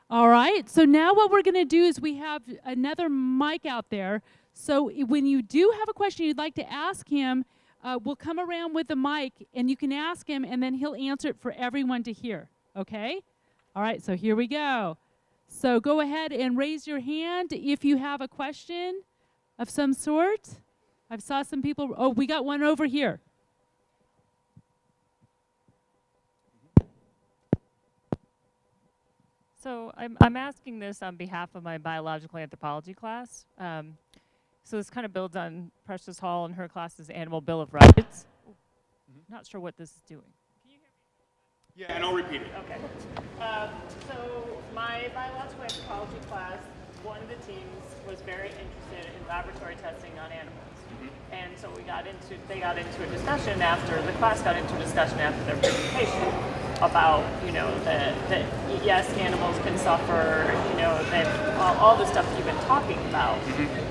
All right, so now what we're going to do is we have another mic out there. So when you do have a question you'd like to ask him, we'll come around with the mic, and you can ask him, and then he'll answer it for everyone to hear, okay? All right, so here we go. So go ahead and raise your hand if you have a question of some sort. I saw some people. Oh, we got one over here. So I'm asking this on behalf of my biological anthropology class. So this kind of builds on Precious Hall and her class's Animal Bill of Rights. Not sure what this is doing. Can you hear me? Yeah, and I'll repeat it. Okay. So my biological anthropology class, one of the teams was very interested in laboratory testing on animals. And so they got into a discussion after, the class got into a discussion after their presentation about, that yes, animals can suffer, that all the stuff that you've been talking about.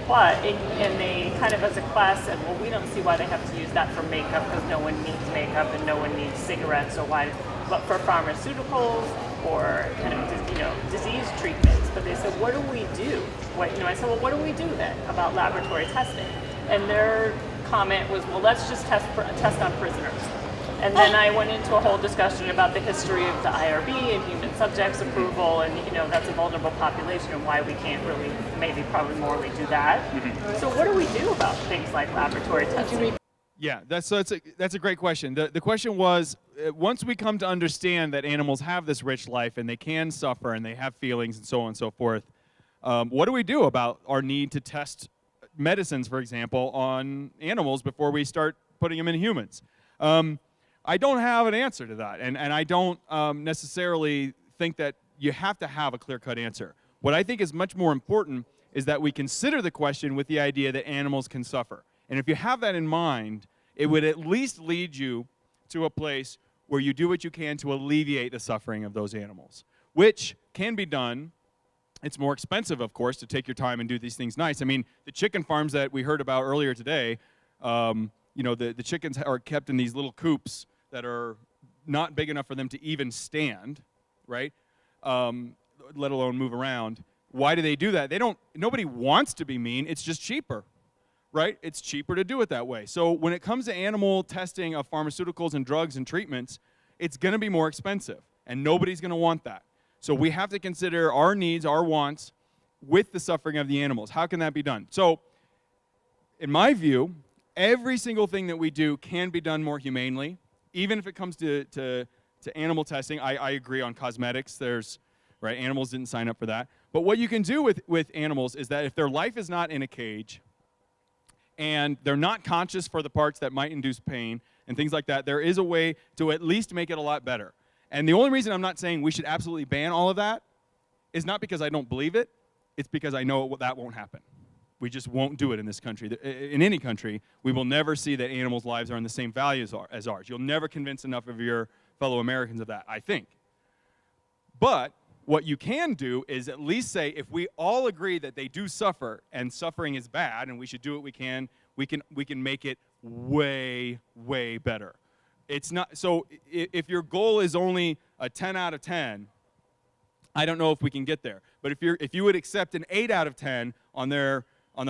But, and they kind of as a class said, well, we don't see why they have to use that for makeup because no one needs makeup and no one needs cigarettes, but for pharmaceuticals or kind of, disease treatments. But they said, what do we do? I said, well, what do we do then about laboratory testing? And comment was, well, let's just test on prisoners. And then I went into a whole discussion about the history of the IRB and human subjects approval, and that's a vulnerable population and why we can't really, maybe probably morally do that. So what do we do about things like laboratory testing? Yeah, that's a great question. The question was, once we come to understand that animals have this rich life and they can suffer and they have feelings and so on and so forth, what do we do about our need to test medicines, for example, on animals before we start putting them in humans? I don't have an answer to that, and I don't necessarily think that you have to have a clear-cut answer. What I think is much more important is that we consider the question with the idea that animals can suffer. And if you have that in mind, it would at least lead you to a place where you do what you can to alleviate the suffering of those animals, which can be done. It's more expensive, of course, to take your time and do these things nice. I mean, the chicken farms that we heard about earlier today, the chickens are kept in these little coops that are not big enough for them to even stand, right? Let alone move around. Why do they do that? Nobody wants to be mean. It's just cheaper, right? It's cheaper to do it that way. So when it comes to animal testing of pharmaceuticals and drugs and treatments, it's going to be more expensive, and nobody's going to want that. So we have to consider our needs, our wants, with the suffering of the animals. How can that be done? So in my view, every single thing that we do can be done more humanely. Even if it comes to animal testing, I agree on cosmetics. Right, animals didn't sign up for that. But what you can do with animals is that if their life is not in a cage and they're not conscious for the parts that might induce pain and things like that, there is a way to at least make it a lot better. And the only reason I'm not saying we should absolutely ban all of that is not because I don't believe it. It's because I know that won't happen. We just won't do it in this country. In any country, we will never see that animals' lives are in the same value as ours. You'll never convince enough of your fellow Americans of that, I think. But what you can do is at least say, if we all agree that they do suffer and suffering is bad and we should do what we can make it way, way better. It's not, so if your goal is only a 10 out of 10, I don't know if we can get there. But if you would accept an 8 out of 10 on their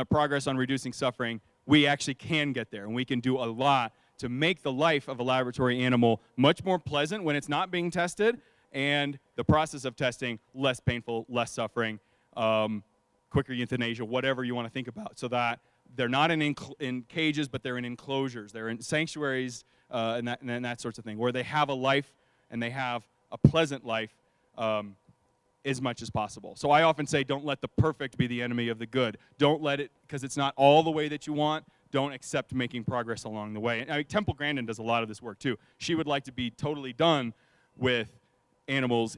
progress on reducing suffering, we actually can get there, and we can do a lot to make the life of a laboratory animal much more pleasant when it's not being tested, and the process of testing less painful, less suffering, quicker euthanasia, whatever you want to think about, so that they're not in cages, but they're in enclosures. They're in sanctuaries and that sorts of thing, where they have a life and they have a pleasant life as much as possible. So I often say, don't let the perfect be the enemy of the good. Don't let it, because it's not all the way that you want, don't accept making progress along the way. And Temple Grandin does a lot of this work too. She would like to be totally done with animals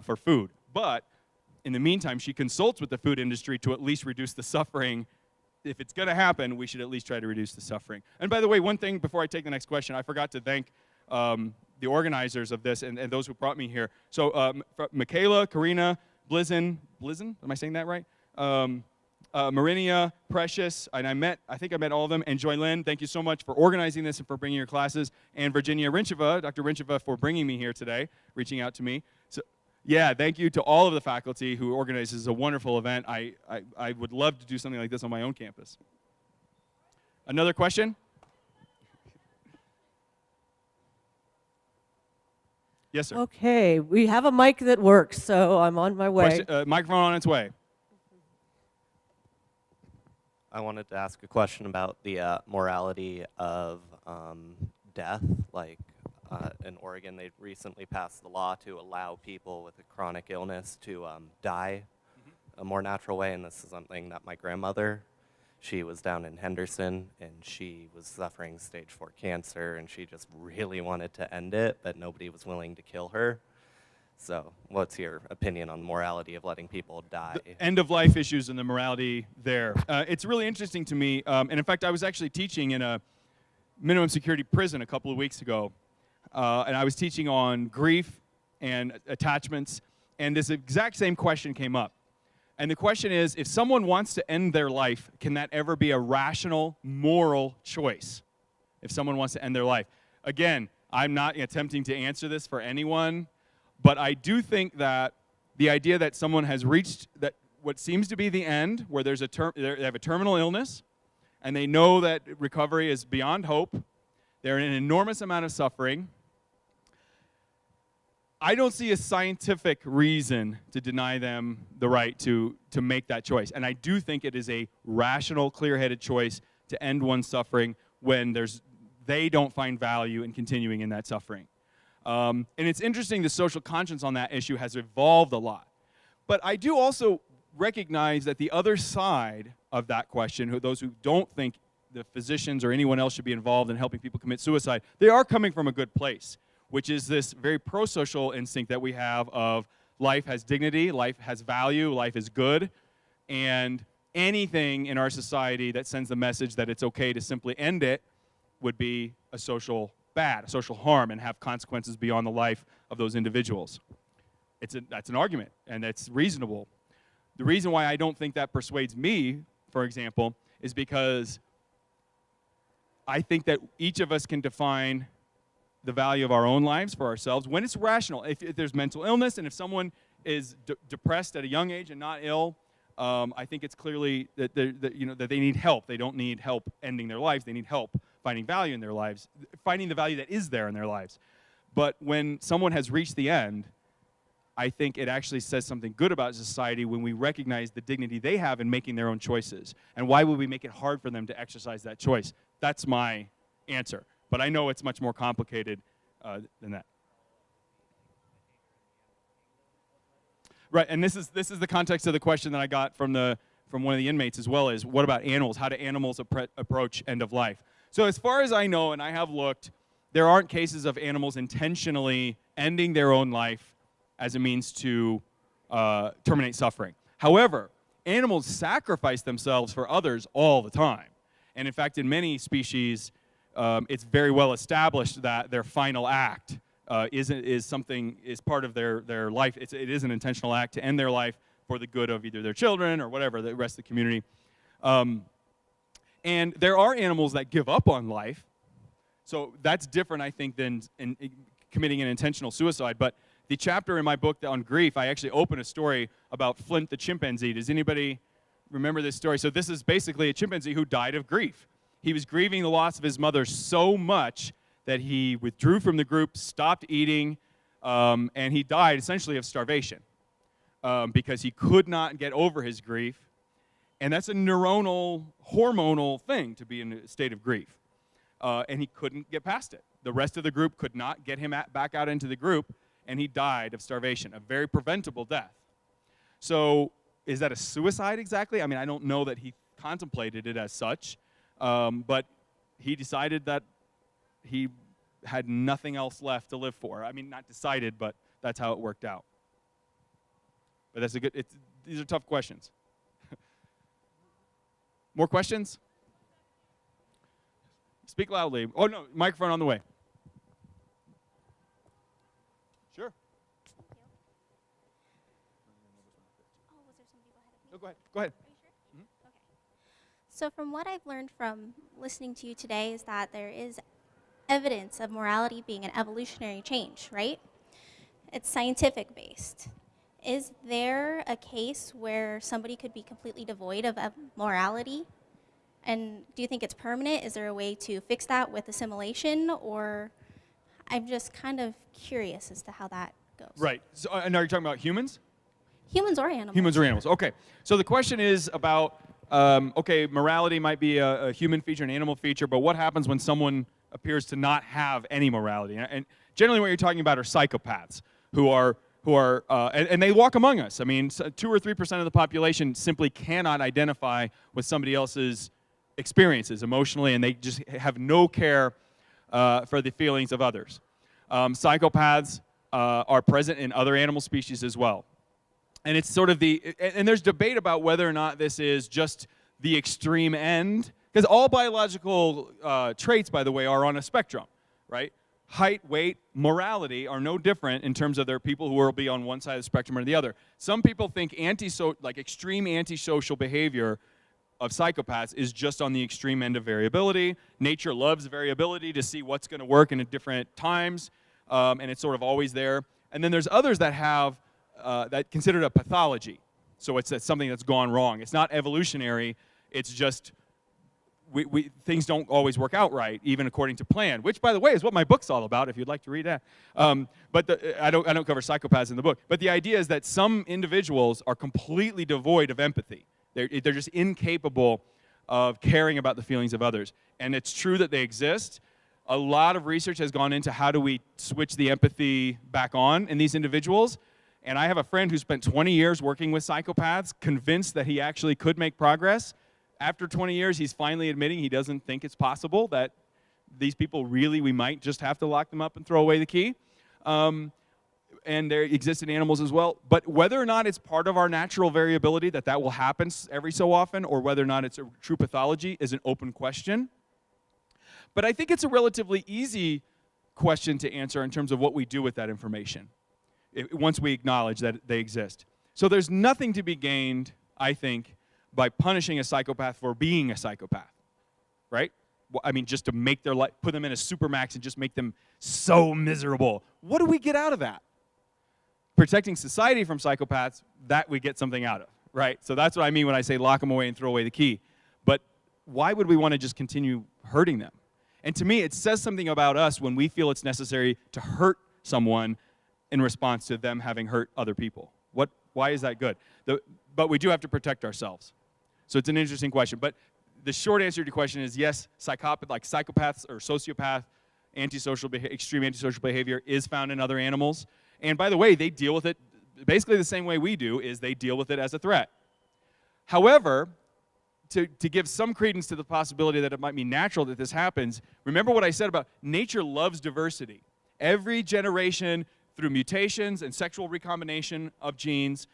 for food. But in the meantime, she consults with the food industry to at least reduce the suffering. If it's going to happen, we should at least try to reduce the suffering. And by the way, one thing before I take the next question, I forgot to thank the organizers of this and those who brought me here. So Michaela, Karina, Blizzin, am I saying that right? Marinia, Precious, and I think I met all of them, and Joylyn, thank you so much for organizing this and for bringing your classes, and Virginia Rincheva, Dr. Rincheva, for bringing me here today, reaching out to me. So yeah, thank you to all of the faculty who organized this. It's a wonderful event. I would love to do something like this on my own campus. Another question? Yes, sir. Okay, we have a mic that works, so I'm on my way. Microphone on its way. I wanted to ask a question about the morality of death. Like in Oregon, they recently passed the law to allow people with a chronic illness to die a more natural way, and this is something that my grandmother, she was down in Henderson, and she was suffering stage 4 cancer, and she just really wanted to end it, but nobody was willing to kill her. So what's your opinion on the morality of letting people die? The end-of-life issues and the morality there. It's really interesting to me, and in fact, I was actually teaching in a minimum security prison a couple of weeks ago, and I was teaching on grief and attachments, and this exact same question came up. And the question is, if someone wants to end their life, can that ever be a rational, moral choice? If someone wants to end their life. Again, I'm not attempting to answer this for anyone, but I do think that the idea that someone has reached that what seems to be the end, where there's they have a terminal illness, and they know that recovery is beyond hope. They're in an enormous amount of suffering. I don't see a scientific reason to deny them the right to make that choice. And I do think it is a rational, clear-headed choice to end one's suffering when they don't find value in continuing in that suffering. And it's interesting, the social conscience on that issue has evolved a lot. But I do also recognize that the other side of that question, those who don't think the physicians or anyone else should be involved in helping people commit suicide, they are coming from a good place, which is this very pro-social instinct that we have of life has dignity, life has value, life is good, and anything in our society that sends the message that it's okay to simply end it would be a social bad, a social harm, and have consequences beyond the life of those individuals. That's an argument, and that's reasonable. The reason why I don't think that persuades me, for example, is because I think that each of us can define the value of our own lives for ourselves when it's rational. If there's mental illness and if someone is depressed at a young age and not ill, I think it's clearly that they need help. They don't need help ending their lives. They need help finding value in their lives, finding the value that is there in their lives. But when someone has reached the end, I think it actually says something good about society when we recognize the dignity they have in making their own choices. And why would we make it hard for them to exercise that choice? That's my answer. But I know it's much more complicated than that. Right, and this is the context of the question that I got from one of the inmates as well, is what about animals? How do animals approach end of life? So as far as I know, and I have looked, there aren't cases of animals intentionally ending their own life as a means to terminate suffering. However, animals sacrifice themselves for others all the time. And in fact, in many species, it's very well established that their final act is part of their life. It is an intentional act to end their life for the good of either their children or whatever, the rest of the community. And there are animals that give up on life. So that's different, I think, than committing an intentional suicide. But the chapter in my book on grief, I actually open a story about Flint the chimpanzee. Does anybody remember this story? So this is basically a chimpanzee who died of grief. He was grieving the loss of his mother so much that he withdrew from the group, stopped eating, and he died essentially of starvation because he could not get over his grief. And that's a neuronal, hormonal thing to be in a state of grief. And he couldn't get past it. The rest of the group could not get him back out into the group, and he died of starvation, a very preventable death. So is that a suicide exactly? I mean, I don't know that he contemplated it as such, but he decided that he had nothing else left to live for. I mean, not decided, but that's how it worked out. But that's these are tough questions. More questions? Speak loudly. Oh, no, microphone on the way. Sure. Thank you. Oh, was there some people ahead of me? No, go ahead. Go ahead. Are you sure? Okay. So from what I've learned from listening to you today is that there is evidence of morality being an evolutionary change, right? It's scientific based. Is there a case where somebody could be completely devoid of morality? And do you think it's permanent? Is there a way to fix that with assimilation? Or I'm just kind of curious as to how that goes. Right. So, and are you talking about humans? Humans or animals. Humans or animals. Okay. So the question is about, morality might be a human feature, an animal feature, but what happens when someone appears to not have any morality? And generally what you're talking about are psychopaths who are and they walk among us. I mean, 2 or 3% of the population simply cannot identify with somebody else's experiences emotionally, and they just have no care for the feelings of others. Psychopaths are present in other animal species as well. And it's sort of and there's debate about whether or not this is just the extreme end, because all biological traits, by the way, are on a spectrum, right? Height, weight, morality are no different in terms of there are people who will be on one side of the spectrum or the other. Some people think extreme antisocial behavior of psychopaths is just on the extreme end of variability. Nature loves variability to see what's going to work in different times, and it's sort of always there. And then there's others that have that considered a pathology. So it's something that's gone wrong. It's not evolutionary. It's just things don't always work out right, even according to plan, which, by the way, is what my book's all about, if you'd like to read that. But I don't cover psychopaths in the book. But the idea is that some individuals are completely devoid of empathy. They're just incapable of caring about the feelings of others. And it's true that they exist. A lot of research has gone into how do we switch the empathy back on in these individuals. And I have a friend who spent 20 years working with psychopaths, convinced that he actually could make progress. After 20 years, he's finally admitting he doesn't think it's possible, that these people really, we might just have to lock them up and throw away the key. And there exist in animals as well. But whether or not it's part of our natural variability that will happen every so often, or whether or not it's a true pathology, is an open question. But I think it's a relatively easy question to answer in terms of what we do with that information, once we acknowledge that they exist. So there's nothing to be gained, I think, by punishing a psychopath for being a psychopath, right? I mean, just to make their life, put them in a supermax and just make them so miserable. What do we get out of that? Protecting society from psychopaths, that we get something out of, right? So that's what I mean when I say lock them away and throw away the key. But why would we want to just continue hurting them? And to me, it says something about us when we feel it's necessary to hurt someone in response to them having hurt other people. Why is that good? But we do have to protect ourselves. So it's an interesting question. But the short answer to your question is yes, psychopaths or sociopath, extreme antisocial behavior is found in other animals. And by the way, they deal with it basically the same way we do, is they deal with it as a threat. However, to give some credence to the possibility that it might be natural that this happens, remember what I said about nature loves diversity. Every generation, through mutations and sexual recombination of genes,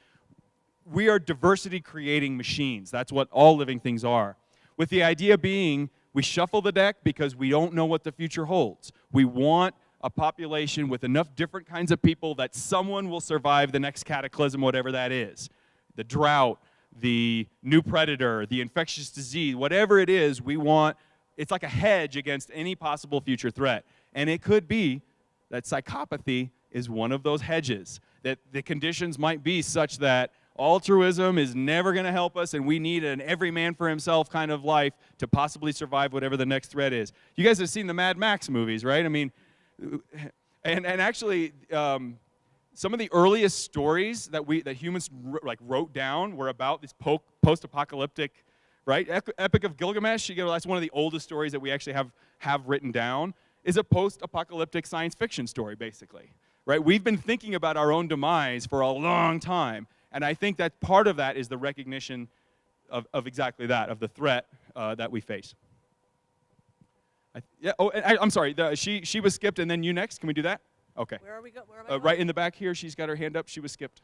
we are diversity-creating machines. That's what all living things are. With the idea being, we shuffle the deck because we don't know what the future holds. We want a population with enough different kinds of people that someone will survive the next cataclysm, whatever that is. The drought, the new predator, the infectious disease, whatever it is, we want, it's like a hedge against any possible future threat. And it could be that psychopathy is one of those hedges, that the conditions might be such that altruism is never going to help us, and we need an every man for himself kind of life to possibly survive whatever the next threat is. You guys have seen the Mad Max movies, right? I mean, and actually, some of the earliest stories that humans wrote down were about this post-apocalyptic, right? Epic of Gilgamesh. That's one of the oldest stories that we actually have written down. Is a post-apocalyptic science fiction story, basically, right? We've been thinking about our own demise for a long time, and I think that part of that is the recognition of exactly that, of the threat that we face. I'm sorry. She was skipped, and then you next. Can we do that? Okay. Where are we going? Where am I right in the back here. She's got her hand up. She was skipped.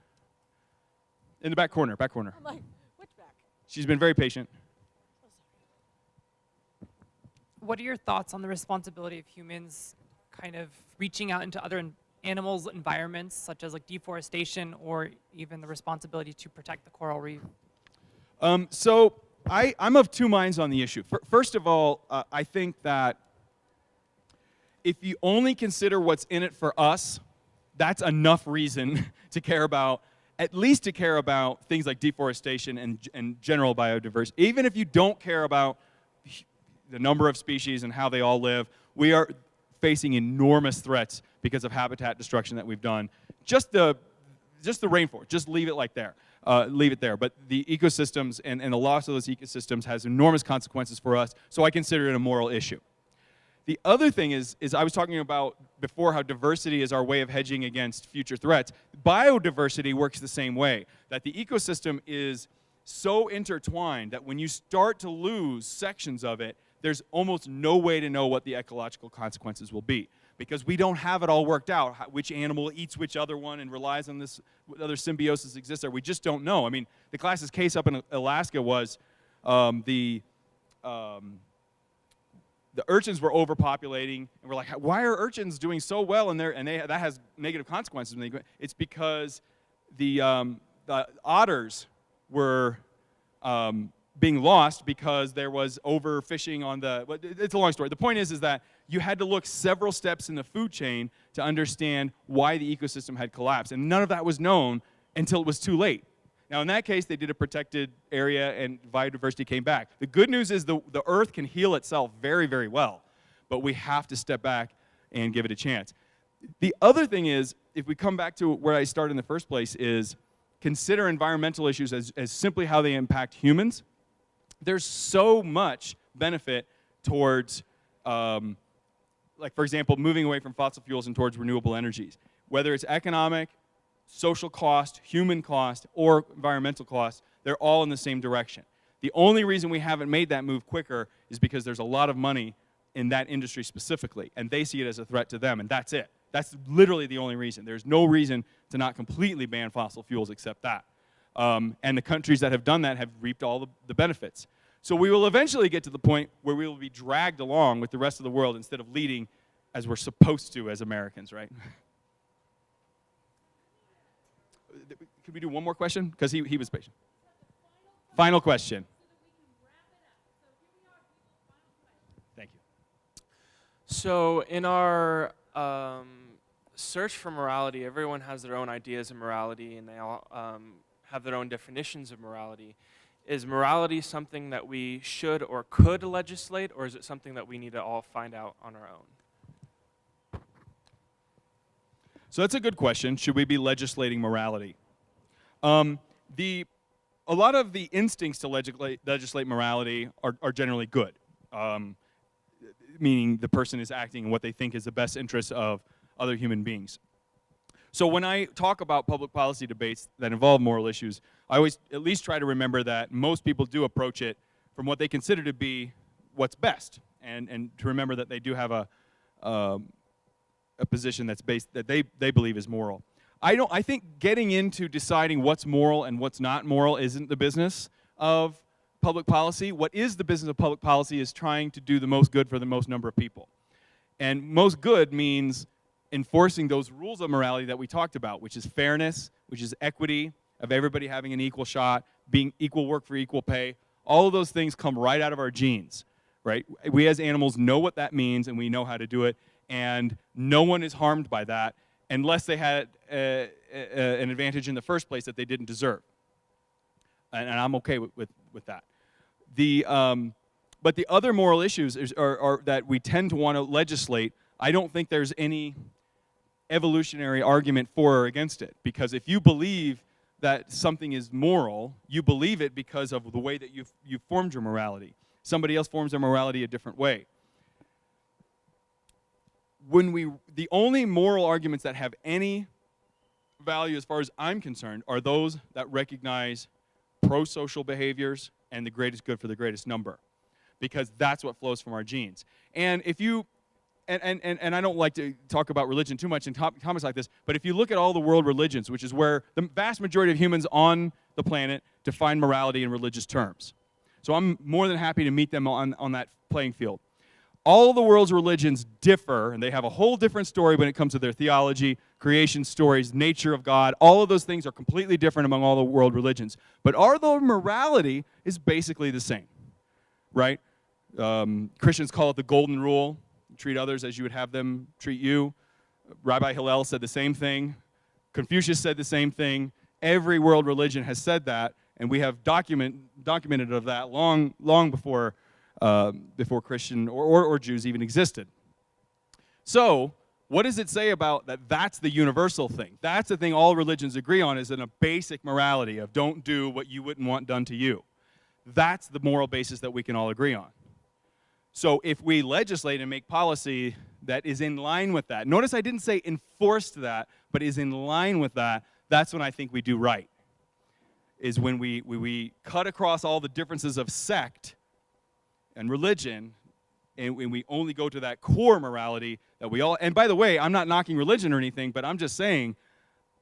In the back corner. Back corner. I'm like, which back? She's been very patient. What are your thoughts on the responsibility of humans kind of reaching out into other animals' environments, such as like deforestation, or even the responsibility to protect the coral reef? So I'm of two minds on the issue. First of all, I think that if you only consider what's in it for us, that's enough reason to care about, at least to care about things like deforestation and general biodiversity. Even if you don't care about the number of species and how they all live, we are facing enormous threats because of habitat destruction that we've done. Just the rainforest, just leave it like there. Leave it there. But the ecosystems and the loss of those ecosystems has enormous consequences for us, so I consider it a moral issue. The other thing is I was talking about before how diversity is our way of hedging against future threats. Biodiversity works the same way, that the ecosystem is so intertwined that when you start to lose sections of it, there's almost no way to know what the ecological consequences will be, because we don't have it all worked out, which animal eats which other one and relies on this, what other symbiosis exists there. We just don't know. I mean, the class's case up in Alaska was the urchins were overpopulating, and we're like, why are urchins doing so well in there? And that has negative consequences. It's because the otters were being lost because there was overfishing on the, it's a long story. The point is that you had to look several steps in the food chain to understand why the ecosystem had collapsed. And none of that was known until it was too late. Now, in that case, they did a protected area and biodiversity came back. The good news is the Earth can heal itself very, very well, but we have to step back and give it a chance. The other thing is, if we come back to where I started in the first place, is consider environmental issues as simply how they impact humans. There's so much benefit towards, like for example, moving away from fossil fuels and towards renewable energies. Whether it's economic, social cost, human cost, or environmental cost, they're all in the same direction. The only reason we haven't made that move quicker is because there's a lot of money in that industry specifically, and they see it as a threat to them, and that's it. That's literally the only reason. There's no reason to not completely ban fossil fuels except that. And the countries that have done that have reaped all the benefits. So we will eventually get to the point where we will be dragged along with the rest of the world instead of leading as we're supposed to as Americans, right? Could we do one more question? Because he was patient. Final question. Thank you. So in our search for morality, everyone has their own ideas of morality, and they all have their own definitions of morality. Is morality something that we should or could legislate, or is it something that we need to all find out on our own? So that's a good question. Should we be legislating morality? A lot of the instincts to legislate morality are generally good, meaning the person is acting in what they think is the best interest of other human beings. So when I talk about public policy debates that involve moral issues, I always at least try to remember that most people do approach it from what they consider to be what's best, and to remember that they do have a position that's based that they believe is moral. I think getting into deciding what's moral and what's not moral isn't the business of public policy. What is the business of public policy is trying to do the most good for the most number of people. And most good means enforcing those rules of morality that we talked about, which is fairness, which is equity, of everybody having an equal shot, being equal work for equal pay. All of those things come right out of our genes, right? We as animals know what that means, and we know how to do it, and no one is harmed by that unless they had an advantage in the first place that they didn't deserve. And I'm okay with that. But the other moral issues are that we tend to want to legislate. I don't think there's any evolutionary argument for or against it, because if you believe that something is moral, you believe it because of the way that you've formed your morality. Somebody else forms their morality a different way. The only moral arguments that have any value as far as I'm concerned are those that recognize pro-social behaviors and the greatest good for the greatest number, because that's what flows from our genes. And if you, and I don't like to talk about religion too much in comments like this, but if you look at all the world religions, which is where the vast majority of humans on the planet define morality in religious terms. So I'm more than happy to meet them on that playing field. All the world's religions differ, and they have a whole different story when it comes to their theology, creation stories, nature of God. All of those things are completely different among all the world religions. But our morality is basically the same, right? Christians call it the golden rule. Treat others as you would have them treat you. Rabbi Hillel said the same thing. Confucius said the same thing. Every world religion has said that, and we have documented of that long before Christian or Jews even existed. So, what does it say about that? That's the universal thing. That's the thing all religions agree on, is in a basic morality of don't do what you wouldn't want done to you. That's the moral basis that we can all agree on. So if we legislate and make policy that is in line with that, notice I didn't say enforced that, but is in line with that, that's when I think we do right. Is when we cut across all the differences of sect and religion, and when we only go to that core morality that we all, and by the way, I'm not knocking religion or anything, but I'm just saying,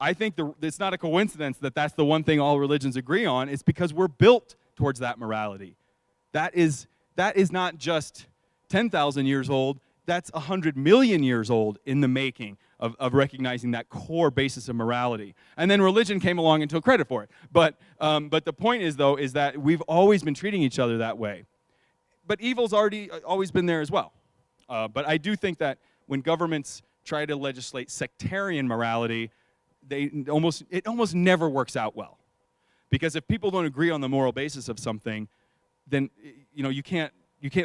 I think it's not a coincidence that that's the one thing all religions agree on. It's because we're built towards that morality. That is not just 10,000 years old, that's 100 million years old in the making of recognizing that core basis of morality. And then religion came along and took credit for it. But the point is, though, is that we've always been treating each other that way. But evil's always been there as well. But I do think that when governments try to legislate sectarian morality, it almost never works out well. Because if people don't agree on the moral basis of something, then you can't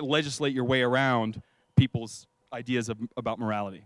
legislate your way around people's ideas about morality.